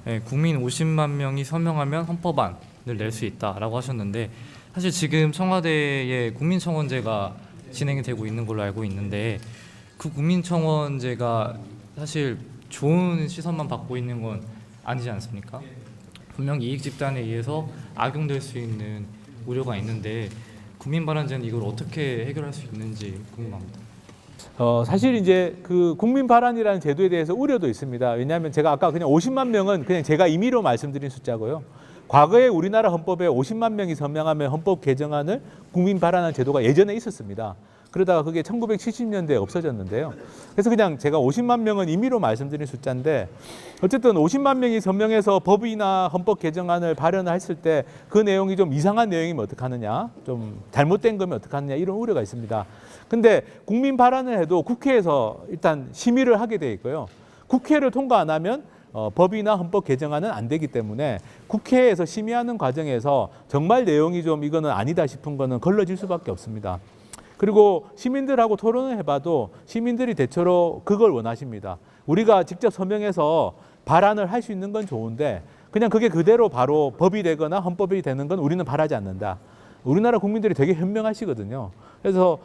네, 국민 50만 명이 서명하면 헌법안을 낼 수 있다라고 하셨는데 사실 지금 청와대에 국민청원제가 진행이 되고 있는 걸로 알고 있는데 그 국민청원제가 사실 좋은 시선만 받고 있는 건 아니지 않습니까? 분명 이익 집단에 의해서 악용될 수 있는 우려가 있는데 국민 발안제는 이걸 어떻게 해결할 수 있는지 궁금합니다. 사실 이제 그 국민 발안이라는 제도에 대해서 우려도 있습니다. 왜냐하면 제가 아까 그냥 50만 명은 그냥 제가 임의로 말씀드린 숫자고요. 과거에 우리나라 헌법에 50만 명이 서명하면 헌법 개정안을 국민 발안한 제도가 예전에 있었습니다. 그러다가 그게 1970년대에 없어졌는데요. 그래서 그냥 제가 50만 명은 임의로 말씀드린 숫자인데 어쨌든 50만 명이 서명해서 법이나 헌법 개정안을 발의했을 때 그 내용이 좀 이상한 내용이면 어떡하느냐, 좀 잘못된 거면 어떡하느냐 이런 우려가 있습니다. 근데 국민 발안을 해도 국회에서 일단 심의를 하게 돼 있고요. 국회를 통과 안 하면 법이나 헌법 개정안은 안 되기 때문에 국회에서 심의하는 과정에서 정말 내용이 좀 이거는 아니다 싶은 거는 걸러질 수밖에 없습니다. 그리고 시민들하고 토론을 해봐도 시민들이 대체로 그걸 원하십니다. 우리가 직접 서명해서 발안을 할 수 있는 건 좋은데 그냥 그게 그대로 바로 법이 되거나 헌법이 되는 건 우리는 바라지 않는다. 우리나라 국민들이 되게 현명하시거든요. 그래서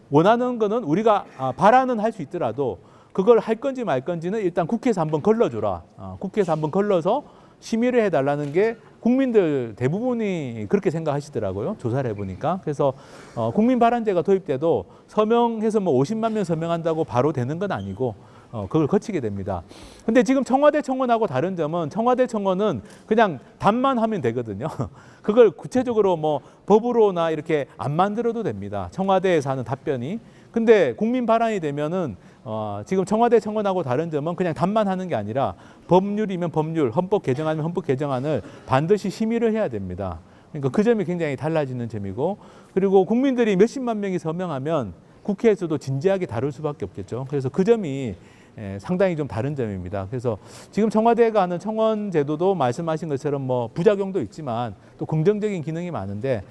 원하는 거는 우리가 발안은 할 수 있더라도 그걸 할 건지 말 건지는 일단 국회에서 한번 걸러줘라. 국회에서 한번 걸러서 심의를 해달라는 게 국민들 대부분이 그렇게 생각하시더라고요. 조사를 해보니까. 그래서 국민 발안제가 도입돼도 서명해서 뭐 50만 명 서명한다고 바로 되는 건 아니고 그걸 거치게 됩니다. 근데 지금 청와대 청원하고 다른 점은 청와대 청원은 그냥 답만 하면 되거든요. 그걸 구체적으로 뭐 법으로나 이렇게 안 만들어도 됩니다. 청와대에서 하는 답변이. 근데 국민 발안이 되면은 지금 청와대 청원하고 다른 점은 그냥 답만 하는 게 아니라 법률이면 법률, 헌법 개정안이면 헌법 개정안을 반드시 심의를 해야 됩니다. 그러니까 그 점이 굉장히 달라지는 점이고 그리고 국민들이 몇십만 명이 서명하면 국회에서도 진지하게 다룰 수밖에 없겠죠. 그래서 그 점이 상당히 좀 다른 점입니다. 그래서 지금 청와대가 하는 청원 제도도 말씀하신 것처럼 뭐 부작용도 있지만 또 긍정적인 기능이 많은데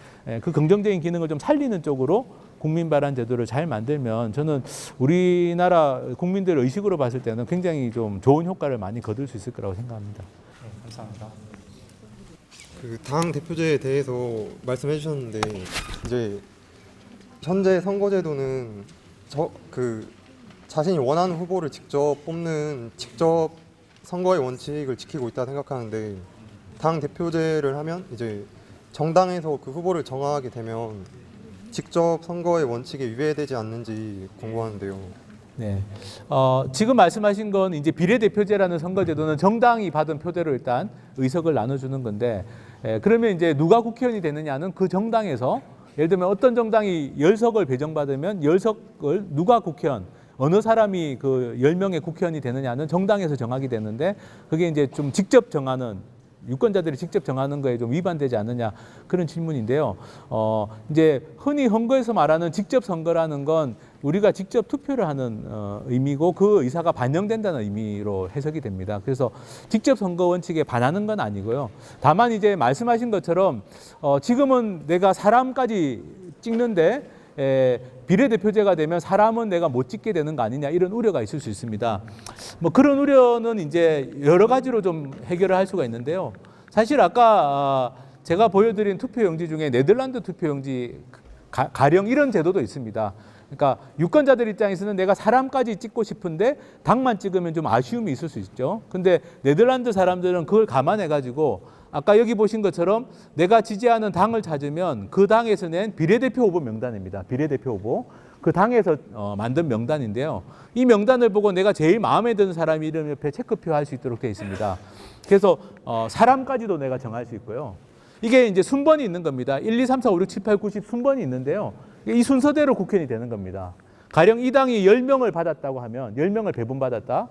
그 긍정적인 기능을 좀 살리는 쪽으로 국민 발안 제도를 잘 만들면 저는 우리나라 국민들 의식으로 봤을 때는 굉장히 좀 좋은 효과를 많이 거둘 수 있을 거라고 생각합니다. 네, 감사합니다. 그 당 대표제에 대해서 말씀해 주셨는데 이제 현재 선거제도는 자신이 원하는 후보를 직접 뽑는 직접 선거의 원칙을 지키고 있다 생각하는데 당 대표제를 하면 이제 정당에서 그 후보를 정하게 되면 직접 선거의 원칙에 위배되지 않는지 궁금한데요. 네. 지금 말씀하신 건 이제 비례대표제라는 선거제도는 정당이 받은 표대로 일단 의석을 나눠주는 건데, 그러면 이제 누가 국회의원이 되느냐는 그 정당에서 예를 들면 어떤 정당이 10석을 배정받으면 10석을 누가 국회의원, 어느 사람이 그 10명의 국회의원이 되느냐는 정당에서 정하게 되는데 그게 이제 좀 직접 정하는 유권자들이 직접 정하는 거에 좀 위반되지 않느냐 그런 질문인데요. 이제 흔히 헌거에서 말하는 직접 선거라는 건 우리가 직접 투표를 하는 의미고 그 의사가 반영된다는 의미로 해석이 됩니다. 그래서 직접 선거 원칙에 반하는 건 아니고요. 다만 이제 말씀하신 것처럼 지금은 내가 사람까지 찍는데 비례대표제가 되면 사람은 내가 못 찍게 되는 거 아니냐 이런 우려가 있을 수 있습니다. 뭐 그런 우려는 이제 여러 가지로 좀 해결을 할 수가 있는데요. 사실 아까 제가 보여드린 투표용지 중에 네덜란드 투표용지 가령 이런 제도도 있습니다. 그러니까 유권자들 입장에서는 내가 사람까지 찍고 싶은데 당만 찍으면 좀 아쉬움이 있을 수 있죠. 근데 네덜란드 사람들은 그걸 감안해가지고 아까 여기 보신 것처럼 내가 지지하는 당을 찾으면 그 당에서 낸 비례대표 후보 명단입니다. 비례대표 후보. 그 당에서 만든 명단인데요. 이 명단을 보고 내가 제일 마음에 드는 사람 이름 옆에 체크표 할 수 있도록 되어 있습니다. 그래서 사람까지도 내가 정할 수 있고요. 이게 이제 순번이 있는 겁니다. 1, 2, 3, 4, 5, 6, 7, 8, 9, 10 순번이 있는데요. 이 순서대로 국회의원이 되는 겁니다. 가령 이 당이 10명을 받았다고 하면 10명을 배분받았다.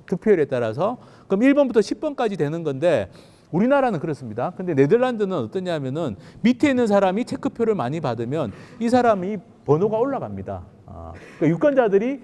득표율에 따라서 그럼 1번부터 10번까지 되는 건데 우리나라는 그렇습니다. 근데 네덜란드는 어떠냐면은 밑에 있는 사람이 체크표를 많이 받으면 이 사람이 번호가 올라갑니다. 그러니까 유권자들이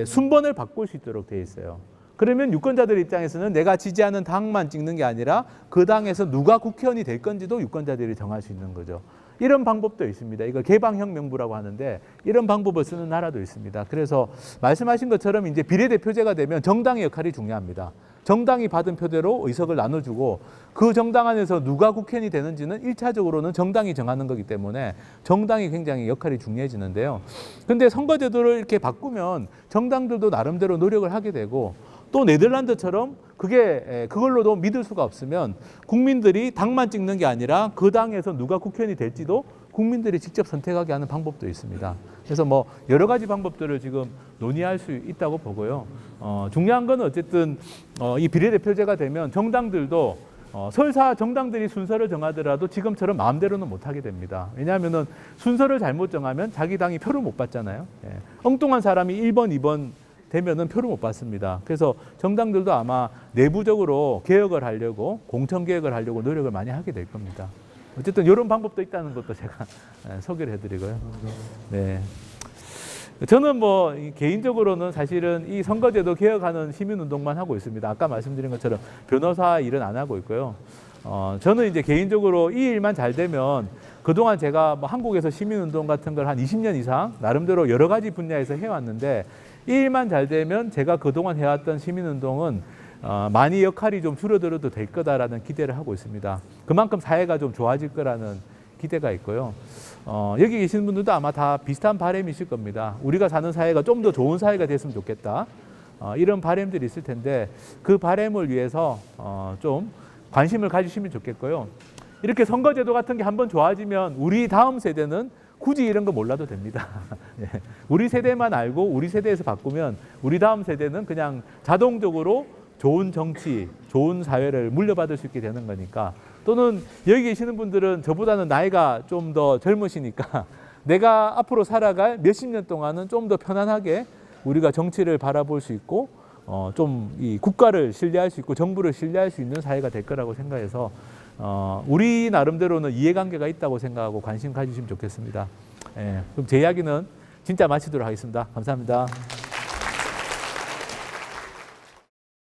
순번을 바꿀 수 있도록 되어 있어요. 그러면 유권자들 입장에서는 내가 지지하는 당만 찍는 게 아니라 그 당에서 누가 국회의원이 될 건지도 유권자들이 정할 수 있는 거죠. 이런 방법도 있습니다. 이걸 개방형 명부라고 하는데 이런 방법을 쓰는 나라도 있습니다. 그래서 말씀하신 것처럼 이제 비례대표제가 되면 정당의 역할이 중요합니다. 정당이 받은 표대로 의석을 나눠주고 그 정당 안에서 누가 국회의원이 되는지는 1차적으로는 정당이 정하는 거기 때문에 정당이 굉장히 역할이 중요해지는데요. 근데 선거제도를 이렇게 바꾸면 정당들도 나름대로 노력을 하게 되고 또 네덜란드처럼 그걸로도 믿을 수가 없으면 국민들이 당만 찍는 게 아니라 그 당에서 누가 국회의원이 될지도 국민들이 직접 선택하게 하는 방법도 있습니다. 그래서 뭐 여러 가지 방법들을 지금 논의할 수 있다고 보고요. 중요한 건 어쨌든 이 비례대표제가 되면 정당들도 설사 정당들이 순서를 정하더라도 지금처럼 마음대로는 못하게 됩니다. 왜냐하면은 순서를 잘못 정하면 자기 당이 표를 못 받잖아요. 예. 엉뚱한 사람이 1번, 2번 되면은 표를 못 받습니다. 그래서 정당들도 아마 내부적으로 개혁을 하려고 공천 개혁을 하려고 노력을 많이 하게 될 겁니다. 어쨌든 이런 방법도 있다는 것도 제가 소개를 해드리고요. 네. 저는 뭐 개인적으로는 사실은 이 선거제도 개혁하는 시민운동만 하고 있습니다. 아까 말씀드린 것처럼 변호사 일은 안 하고 있고요. 저는 이제 개인적으로 이 일만 잘 되면 그동안 제가 뭐 한국에서 시민운동 같은 걸 한 20년 이상 나름대로 여러 가지 분야에서 해왔는데 이 일만 잘 되면 제가 그동안 해왔던 시민운동은 많이 역할이 좀 줄어들어도 될 거다라는 기대를 하고 있습니다. 그만큼 사회가 좀 좋아질 거라는 기대가 있고요. 여기 계시는 분들도 아마 다 비슷한 바람이실 겁니다. 우리가 사는 사회가 좀 더 좋은 사회가 됐으면 좋겠다. 이런 바람들이 있을 텐데 그 바람을 위해서 좀 관심을 가지시면 좋겠고요. 이렇게 선거제도 같은 게 한번 좋아지면 우리 다음 세대는 굳이 이런 거 몰라도 됩니다. 우리 세대만 알고 우리 세대에서 바꾸면 우리 다음 세대는 그냥 자동적으로 좋은 정치, 좋은 사회를 물려받을 수 있게 되는 거니까 또는 여기 계시는 분들은 저보다는 나이가 좀 더 젊으시니까 내가 앞으로 살아갈 몇십 년 동안은 좀 더 편안하게 우리가 정치를 바라볼 수 있고 좀 이 국가를 신뢰할 수 있고 정부를 신뢰할 수 있는 사회가 될 거라고 생각해서 우리 나름대로는 이해관계가 있다고 생각하고 관심 가지시면 좋겠습니다. 예, 그럼 제 이야기는 진짜 마치도록 하겠습니다. 감사합니다.